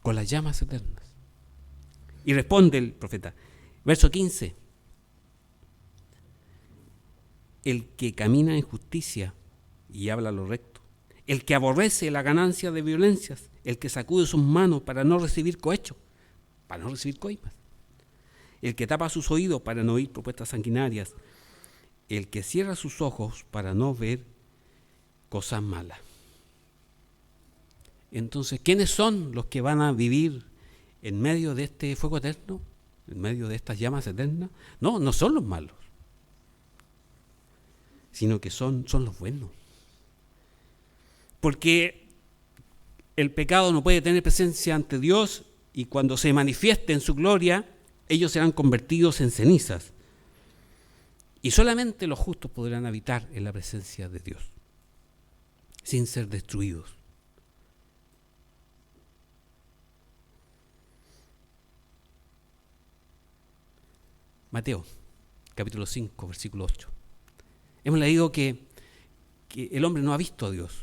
con las llamas eternas? Y responde el profeta, verso 15. El que camina en justicia y habla lo recto, el que aborrece la ganancia de violencias, el que sacude sus manos para no recibir cohecho, para no recibir coimas, el que tapa sus oídos para no oír propuestas sanguinarias, el que cierra sus ojos para no ver cosas malas. Entonces, ¿quiénes son los que van a vivir en medio de este fuego eterno? En medio de estas llamas eternas. No, no son los malos, sino que son los buenos. Porque el pecado no puede tener presencia ante Dios y cuando se manifieste en su gloria, ellos serán convertidos en cenizas. Y solamente los justos podrán habitar en la presencia de Dios, sin ser destruidos. Mateo, capítulo 5, versículo 8. Hemos leído que el hombre no ha visto a Dios,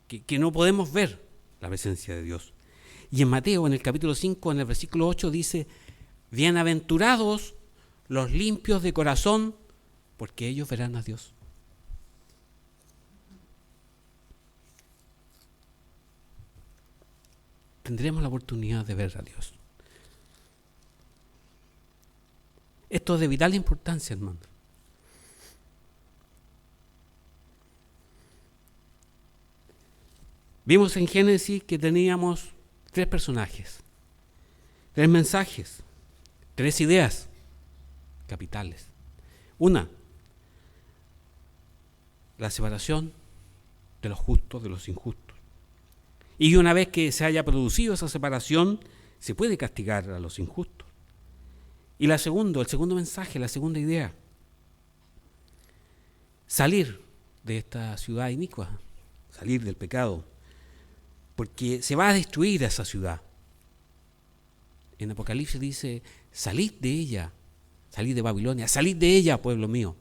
que no podemos ver la presencia de Dios. Y en Mateo, en el capítulo 5, en el versículo 8, dice, bienaventurados los limpios de corazón, porque ellos verán a Dios. Tendremos la oportunidad de ver a Dios. Esto es de vital importancia, hermano. Vimos en Génesis que teníamos 3 personajes, 3 mensajes, 3 ideas capitales. Una, la separación de los justos de los injustos. Y una vez que se haya producido esa separación, se puede castigar a los injustos. Y el segundo mensaje, la segunda idea, salir de esta ciudad inicua, salir del pecado, porque se va a destruir esa ciudad. En Apocalipsis dice, salid de ella, salid de Babilonia, salid de ella, pueblo mío.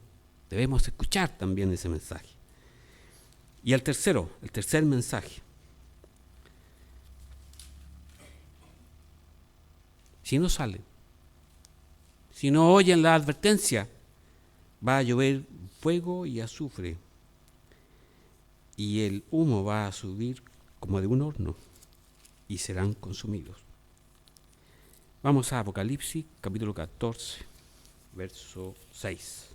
Debemos escuchar también ese mensaje. Y el tercer mensaje. Si no salen, si no oyen la advertencia, va a llover fuego y azufre, y el humo va a subir como de un horno, y serán consumidos. Vamos a Apocalipsis, capítulo 14, verso 6.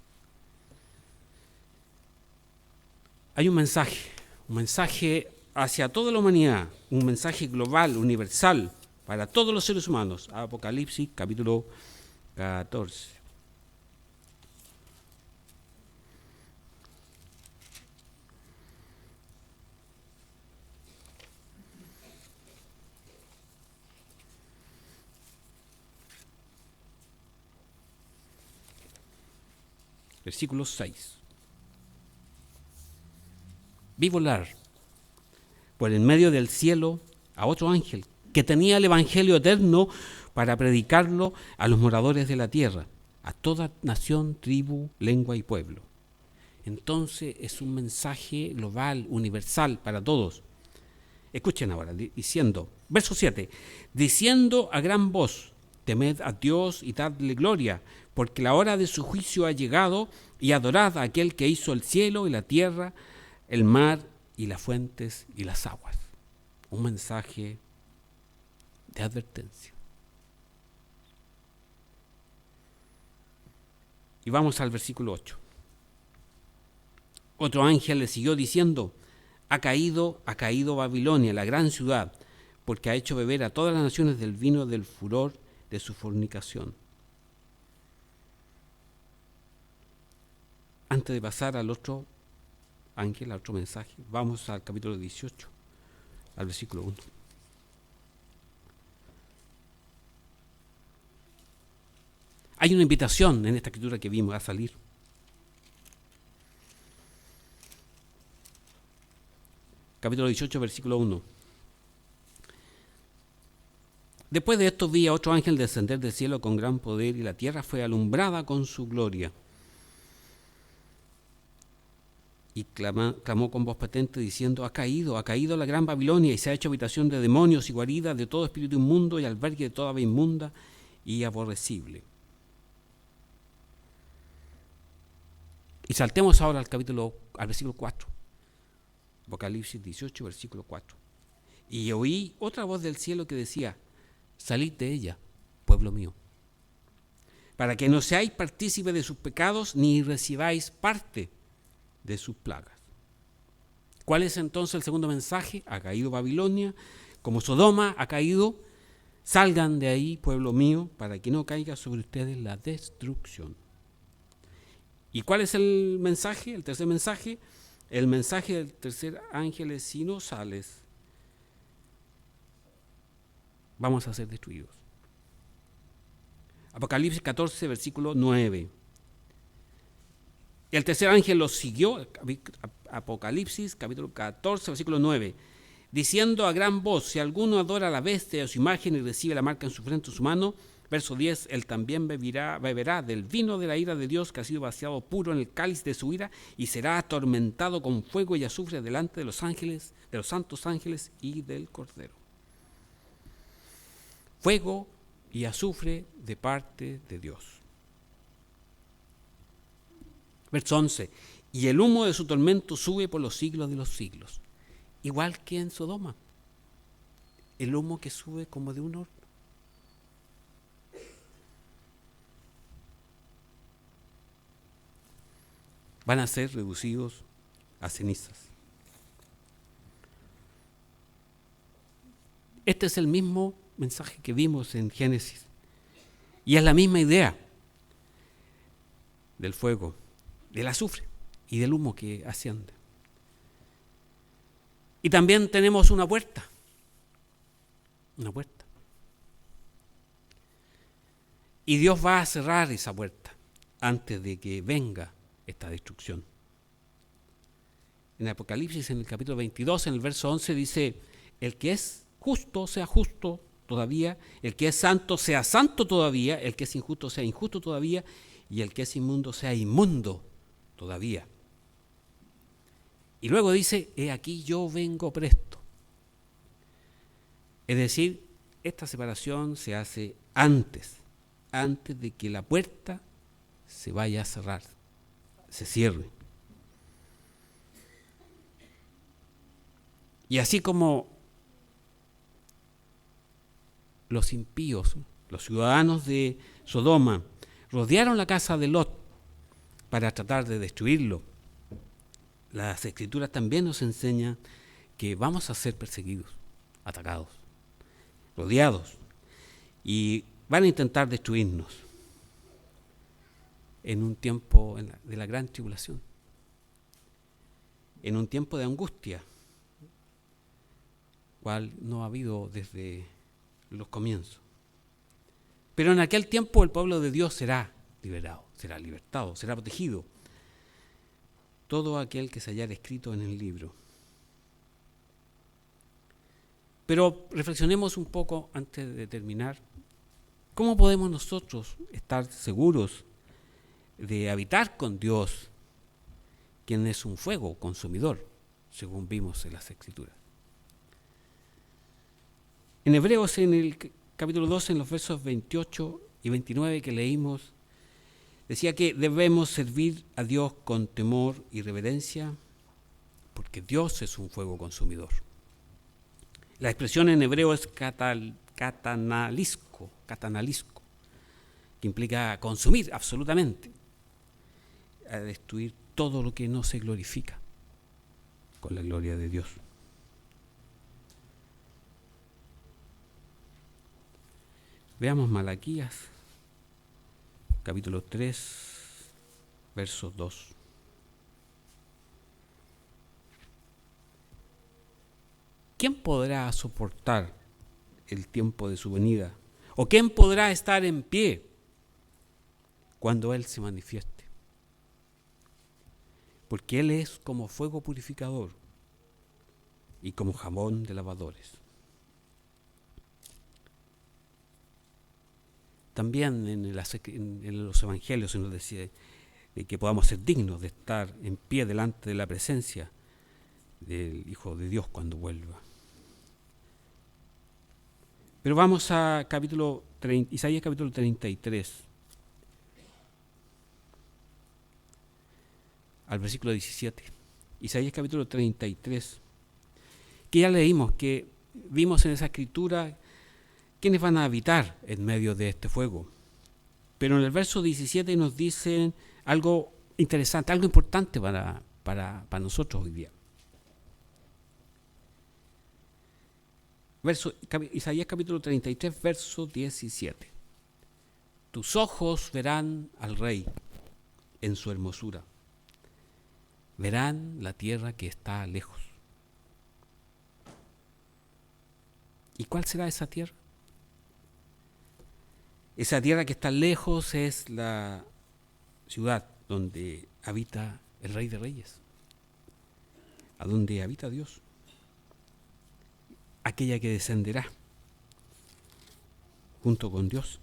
Hay un mensaje hacia toda la humanidad, un mensaje global, universal, para todos los seres humanos. Apocalipsis, capítulo 14. Versículo 6. Vi volar por en medio del cielo a otro ángel que tenía el evangelio eterno para predicarlo a los moradores de la tierra, a toda nación, tribu, lengua y pueblo. Entonces es un mensaje global, universal para todos. Escuchen ahora, diciendo, verso 7, diciendo a gran voz, temed a Dios y dadle gloria, porque la hora de su juicio ha llegado, y adorad a aquel que hizo el cielo y la tierra, el mar y las fuentes y las aguas. Un mensaje de advertencia. Y vamos al versículo 8. Otro ángel le siguió diciendo: ha caído Babilonia, la gran ciudad, porque ha hecho beber a todas las naciones del vino del furor de su fornicación. Antes de pasar al otro ángel, al otro mensaje, vamos al capítulo 18, al versículo 1. Hay una invitación en esta escritura que vimos a salir. Capítulo 18, versículo 1. Después de esto vi a otro ángel descender del cielo con gran poder, y la tierra fue alumbrada con su gloria. Y clamó con voz potente diciendo: ha caído la gran Babilonia, y se ha hecho habitación de demonios y guarida de todo espíritu inmundo y albergue de toda ave inmunda y aborrecible. Y saltemos ahora al versículo 4. Apocalipsis 18, versículo 4. Y oí otra voz del cielo que decía: salid de ella, pueblo mío, para que no seáis partícipes de sus pecados, ni recibáis parte de sus plagas. ¿Cuál es entonces el segundo mensaje? Ha caído Babilonia, como Sodoma ha caído. Salgan de ahí, pueblo mío, para que no caiga sobre ustedes la destrucción. ¿Y cuál es el mensaje? El tercer mensaje. El mensaje del tercer ángel es: si no sales, vamos a ser destruidos. Apocalipsis 14, versículo 9. El tercer ángel los siguió, Apocalipsis capítulo 14, versículo 9, diciendo a gran voz: si alguno adora a la bestia o su imagen y recibe la marca en su frente o su mano, verso 10, él también beberá del vino de la ira de Dios, que ha sido vaciado puro en el cáliz de su ira, y será atormentado con fuego y azufre delante de los ángeles, de los santos ángeles y del Cordero. Fuego y azufre de parte de Dios. Verso 11, y el humo de su tormento sube por los siglos de los siglos. Igual que en Sodoma, el humo que sube como de un horno. Van a ser reducidos a cenizas. Este es el mismo mensaje que vimos en Génesis, y es la misma idea del fuego, del azufre y del humo que asciende. Y también tenemos una puerta. Y Dios va a cerrar esa puerta antes de que venga esta destrucción. En Apocalipsis, en el capítulo 22, en el verso 11, dice: el que es justo sea justo todavía, el que es santo sea santo todavía, el que es injusto sea injusto todavía, y el que es inmundo sea inmundo todavía. Y luego dice: he aquí yo vengo presto. Es decir, esta separación se hace antes de que la puerta se vaya a cerrar, se cierre. Y así como los impíos, los ciudadanos de Sodoma, rodearon la casa de Lot para tratar de destruirlo, las Escrituras también nos enseñan que vamos a ser perseguidos, atacados, rodeados, y van a intentar destruirnos en un tiempo de la gran tribulación, en un tiempo de angustia, cual no ha habido desde los comienzos. Pero en aquel tiempo el pueblo de Dios será liberado, será libertado, será protegido. Todo aquel que se hallara escrito en el libro. Pero reflexionemos un poco antes de terminar. ¿Cómo podemos nosotros estar seguros de habitar con Dios, quien es un fuego consumidor, según vimos en las Escrituras? En Hebreos, en el capítulo 12, en los versos 28 y 29 que leímos, decía que debemos servir a Dios con temor y reverencia, porque Dios es un fuego consumidor. La expresión en hebreo es catanalisco, que implica consumir absolutamente, a destruir todo lo que no se glorifica con la gloria de Dios. Veamos Malaquías, capítulo 3, verso 2. ¿Quién podrá soportar el tiempo de su venida? ¿O quién podrá estar en pie cuando Él se manifieste? Porque Él es como fuego purificador y como jabón de lavadores. También en los evangelios se nos decía de que podamos ser dignos de estar en pie delante de la presencia del Hijo de Dios cuando vuelva. Pero vamos a Isaías capítulo 33, al versículo 17. Isaías capítulo 33, que ya leímos, que vimos en esa escritura quiénes van a habitar en medio de este fuego. Pero en el verso 17 nos dicen algo interesante, algo importante para nosotros hoy día. Isaías capítulo 33, verso 17. Tus ojos verán al Rey en su hermosura. Verán la tierra que está lejos. ¿Y cuál será esa tierra? Esa tierra que está lejos es la ciudad donde habita el Rey de Reyes, a donde habita Dios, aquella que descenderá junto con Dios.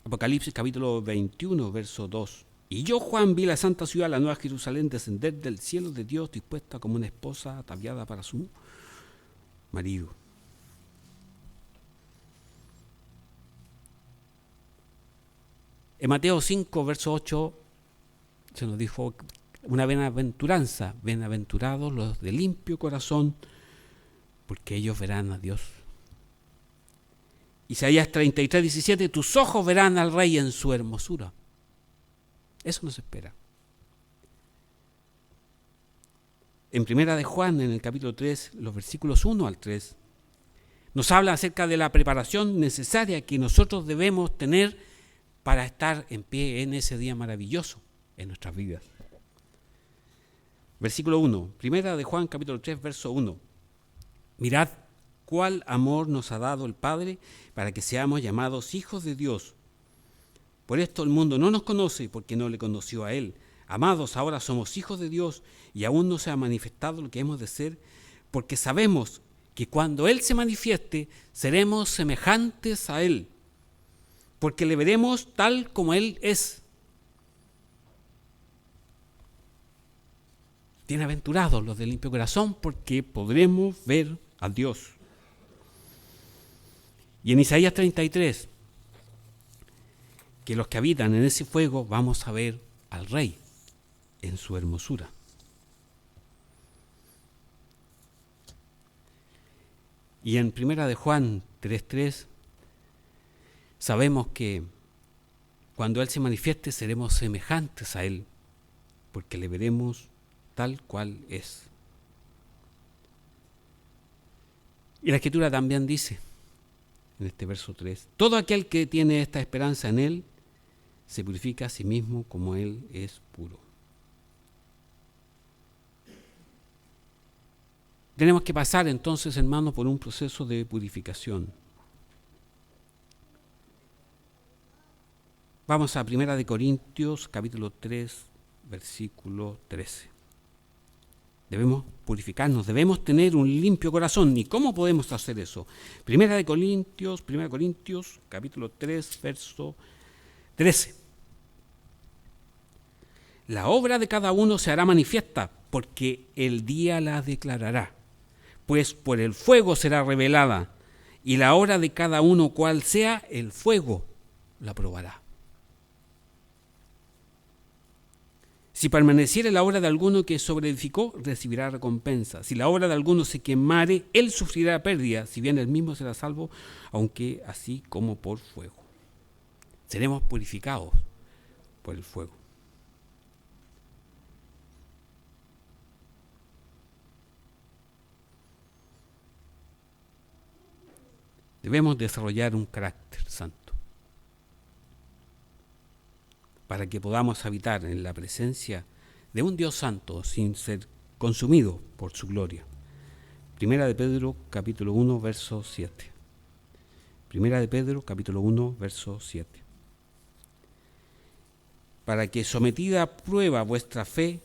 Apocalipsis capítulo 21, verso 2. Y yo, Juan, vi la santa ciudad, la nueva Jerusalén, descender del cielo de Dios, dispuesta como una esposa ataviada para su marido. En Mateo 5, verso 8, se nos dijo una bienaventuranza: bienaventurados los de limpio corazón, porque ellos verán a Dios. Isaías 33, 17, tus ojos verán al Rey en su hermosura. Eso nos espera. En Primera de Juan, en el capítulo 3, los versículos 1 al 3, nos habla acerca de la preparación necesaria que nosotros debemos tener para estar en pie en ese día maravilloso en nuestras vidas. Versículo 1, Primera de Juan, capítulo 3, verso 1. Mirad cuál amor nos ha dado el Padre para que seamos llamados hijos de Dios. Por esto el mundo no nos conoce, porque no le conoció a Él. Amados, ahora somos hijos de Dios y aún no se ha manifestado lo que hemos de ser, porque sabemos que cuando Él se manifieste seremos semejantes a Él, porque le veremos tal como Él es. Bienaventurados los de limpio corazón, porque podremos ver a Dios. Y en Isaías 33, que los que habitan en ese fuego vamos a ver al Rey en su hermosura. Y en Primera de Juan 3:3 sabemos que cuando Él se manifieste seremos semejantes a Él, porque le veremos tal cual es. Y la Escritura también dice, en este verso 3, todo aquel que tiene esta esperanza en Él se purifica a sí mismo como Él es puro. Tenemos que pasar entonces, hermanos, por un proceso de purificación. Vamos a 1 Corintios, capítulo 3, versículo 13. Debemos purificarnos, debemos tener un limpio corazón. ¿Y cómo podemos hacer eso? 1 Corintios, capítulo 3, verso 13. La obra de cada uno se hará manifiesta, porque el día la declarará. Pues por el fuego será revelada, y la obra de cada uno cual sea, el fuego la probará. Si permaneciere la obra de alguno que sobreedificó, recibirá recompensa. Si la obra de alguno se quemare, él sufrirá pérdida, si bien él mismo será salvo, aunque así como por fuego. Seremos purificados por el fuego. Debemos desarrollar un carácter santo para que podamos habitar en la presencia de un Dios santo sin ser consumido por su gloria. Primera de Pedro, capítulo 1, verso 7. Primera de Pedro, capítulo 1, verso 7. Para que sometida a prueba vuestra fe,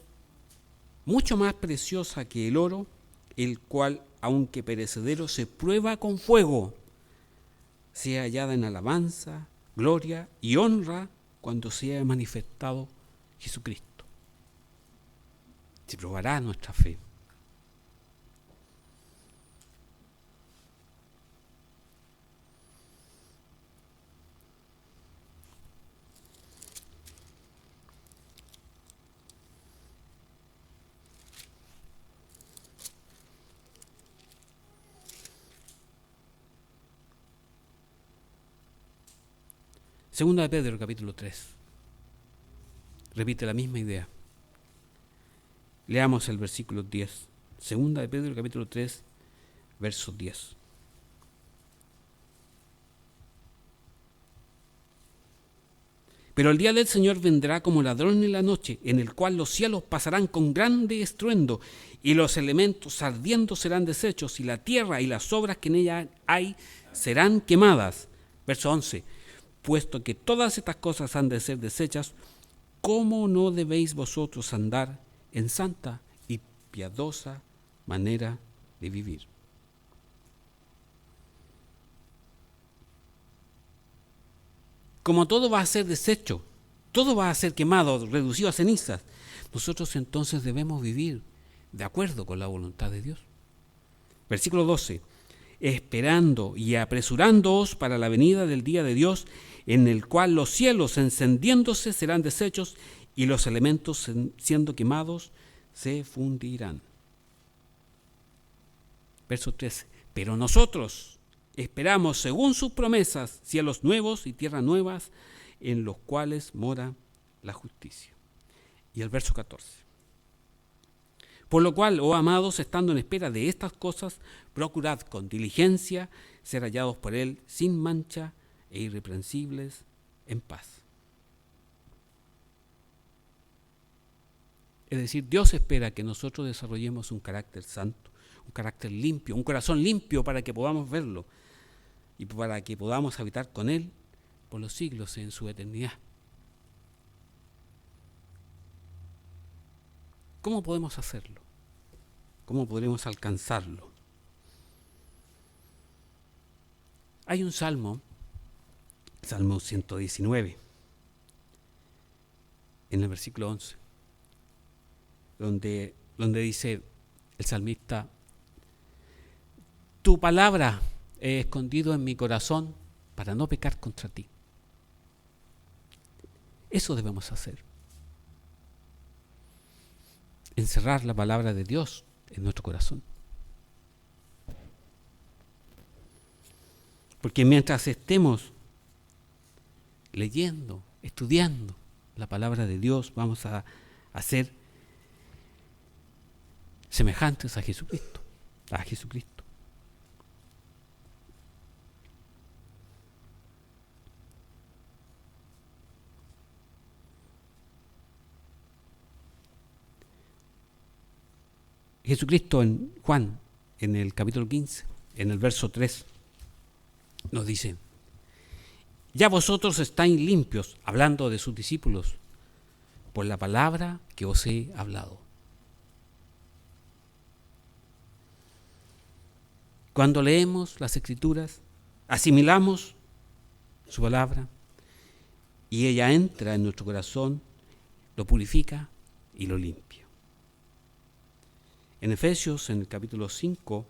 mucho más preciosa que el oro, el cual, aunque perecedero, se prueba con fuego, sea hallada en alabanza, gloria y honra cuando sea manifestado Jesucristo. Se probará nuestra fe. Segunda de Pedro, capítulo 3. Repite la misma idea. Leamos el versículo 10. Segunda de Pedro, capítulo 3, verso 10. Pero el día del Señor vendrá como ladrón en la noche, en el cual los cielos pasarán con grande estruendo, y los elementos ardiendo serán deshechos, y la tierra y las obras que en ella hay serán quemadas. Verso 11. Puesto que todas estas cosas han de ser deshechas, ¿cómo no debéis vosotros andar en santa y piadosa manera de vivir? Como todo va a ser deshecho, todo va a ser quemado, reducido a cenizas, nosotros entonces debemos vivir de acuerdo con la voluntad de Dios. Versículo 12. Esperando y apresurándoos para la venida del día de Dios, en el cual los cielos encendiéndose serán deshechos y los elementos siendo quemados se fundirán. Verso 13. Pero nosotros esperamos, según sus promesas, cielos nuevos y tierras nuevas, en los cuales mora la justicia. Y el verso 14. Por lo cual, oh amados, estando en espera de estas cosas, procurad con diligencia ser hallados por Él sin mancha e irreprensibles en paz. Es decir, Dios espera que nosotros desarrollemos un carácter santo, un carácter limpio, un corazón limpio para que podamos verlo y para que podamos habitar con Él por los siglos en su eternidad. ¿Cómo podemos hacerlo? ¿Cómo podremos alcanzarlo? Hay un salmo, Salmo 119, en el versículo 11, donde dice el salmista: tu palabra he escondido en mi corazón para no pecar contra ti. Eso debemos hacer. Encerrar la palabra de Dios en nuestro corazón. Porque mientras estemos leyendo, estudiando la palabra de Dios, vamos a ser semejantes a Jesucristo, Jesucristo en Juan, en el capítulo 15, en el verso 3, nos dice: ya vosotros estáis limpios, hablando de sus discípulos, por la palabra que os he hablado. Cuando leemos las Escrituras, asimilamos su palabra y ella entra en nuestro corazón, lo purifica y lo limpia. En Efesios, en el capítulo 5,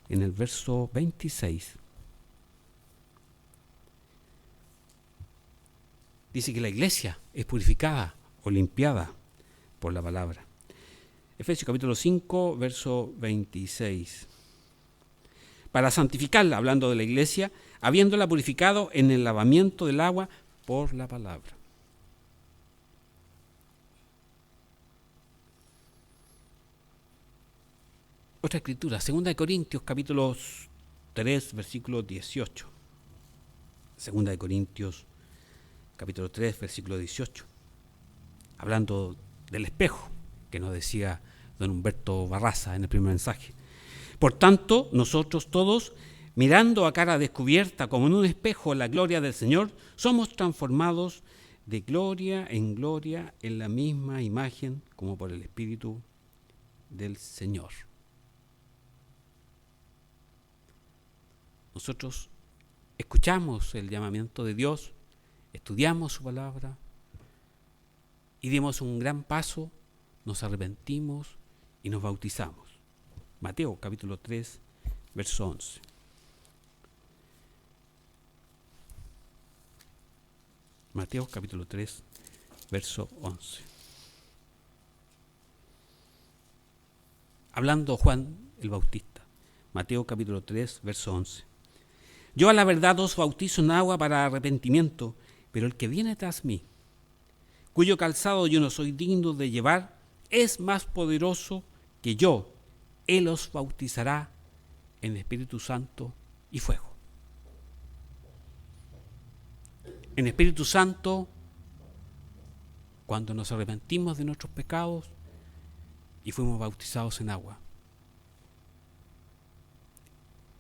en el verso 26, dice que la iglesia es purificada o limpiada por la palabra. Efesios capítulo 5, verso 26. Para santificarla, hablando de la iglesia, habiéndola purificado en el lavamiento del agua por la palabra. Otra escritura, 2 Corintios capítulo 3, versículo 18. 2 Corintios capítulo 3, versículo 18. Hablando del espejo, que nos decía don Humberto Barraza en el primer mensaje. Por tanto, nosotros todos, mirando a cara descubierta como en un espejo la gloria del Señor, somos transformados de gloria en la misma imagen como por el Espíritu del Señor. Nosotros escuchamos el llamamiento de Dios, estudiamos su palabra y dimos un gran paso, nos arrepentimos y nos bautizamos. Mateo capítulo 3, verso 11. Mateo capítulo 3, verso 11. Hablando Juan el Bautista. Mateo capítulo 3, verso 11. Yo a la verdad os bautizo en agua para arrepentimiento, pero el que viene tras mí, cuyo calzado yo no soy digno de llevar, es más poderoso que yo. Él os bautizará en Espíritu Santo y fuego. En Espíritu Santo, cuando nos arrepentimos de nuestros pecados y fuimos bautizados en agua.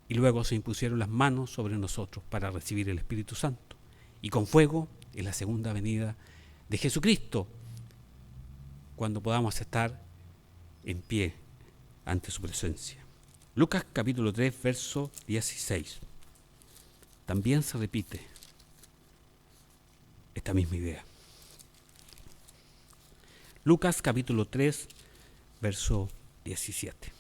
Y luego se impusieron las manos sobre nosotros para recibir el Espíritu Santo. Y con fuego en la segunda venida de Jesucristo, cuando podamos estar en pie ante su presencia. Lucas capítulo 3, verso 16. También se repite esta misma idea. Lucas capítulo 3, verso 17.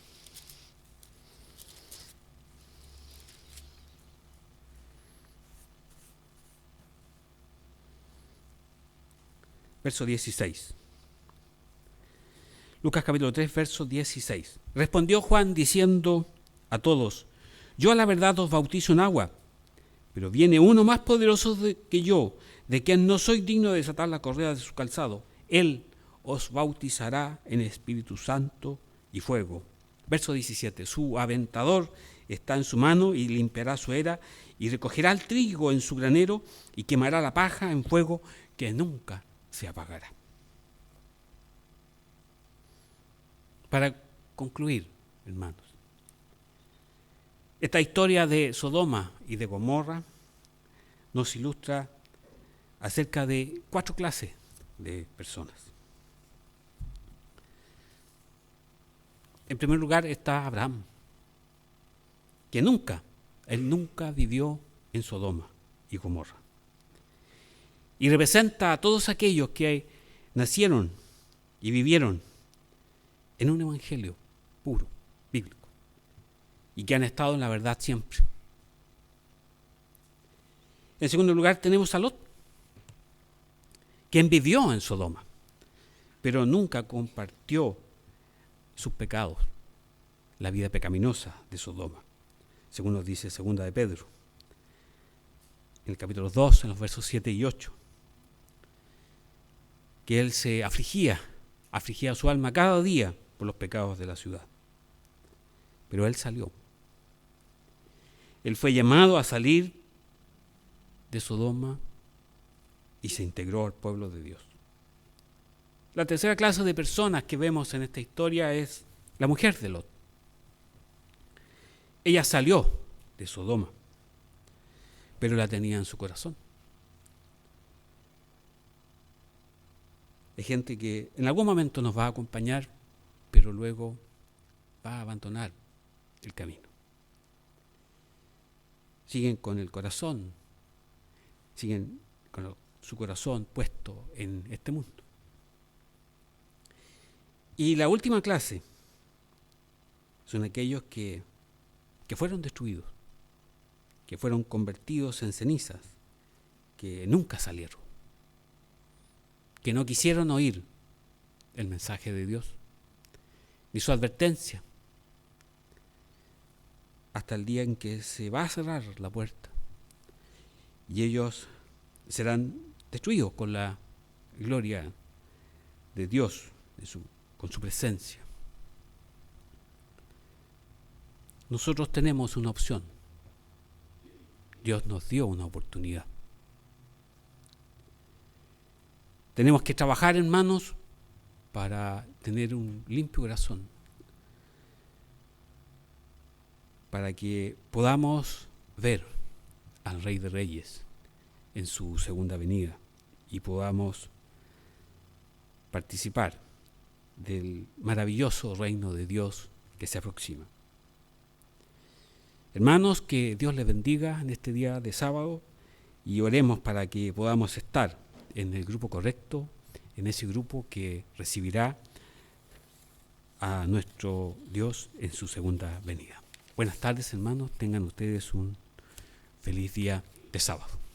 Verso 16. Lucas capítulo 3, verso 16. Respondió Juan diciendo a todos: yo a la verdad os bautizo en agua, pero viene uno más poderoso que yo, de quien no soy digno de desatar la correa de su calzado. Él os bautizará en Espíritu Santo y fuego. Verso 17. Su aventador está en su mano y limpiará su era y recogerá el trigo en su granero y quemará la paja en fuego que nunca se apagará. Para concluir, hermanos, esta historia de Sodoma y de Gomorra nos ilustra acerca de 4 clases de personas. En primer lugar está Abraham, que él nunca vivió en Sodoma y Gomorra. Y representa a todos aquellos que nacieron y vivieron en un evangelio puro, bíblico, y que han estado en la verdad siempre. En segundo lugar tenemos a Lot, quien vivió en Sodoma, pero nunca compartió sus pecados, la vida pecaminosa de Sodoma, según nos dice 2 de Pedro, en el capítulo 2, en los versos 7 y 8, que él se afligía su alma cada día por los pecados de la ciudad. Pero él salió. Él fue llamado a salir de Sodoma y se integró al pueblo de Dios. La tercera clase de personas que vemos en esta historia es la mujer de Lot. Ella salió de Sodoma, pero la tenía en su corazón. Hay gente que en algún momento nos va a acompañar, pero luego va a abandonar el camino. Siguen con el corazón, siguen con su corazón puesto en este mundo. Y la última clase son aquellos que fueron destruidos, que fueron convertidos en cenizas, que nunca salieron, que no quisieron oír el mensaje de Dios, ni su advertencia, hasta el día en que se va a cerrar la puerta y ellos serán destruidos con la gloria de Dios, con su presencia. Nosotros tenemos una opción. Dios nos dio una oportunidad. Tenemos que trabajar, hermanos, para tener un limpio corazón, para que podamos ver al Rey de Reyes en su segunda venida y podamos participar del maravilloso reino de Dios que se aproxima. Hermanos, que Dios les bendiga en este día de sábado y oremos para que podamos estar en el grupo correcto, en ese grupo que recibirá a nuestro Dios en su segunda venida. Buenas tardes, hermanos, tengan ustedes un feliz día de sábado.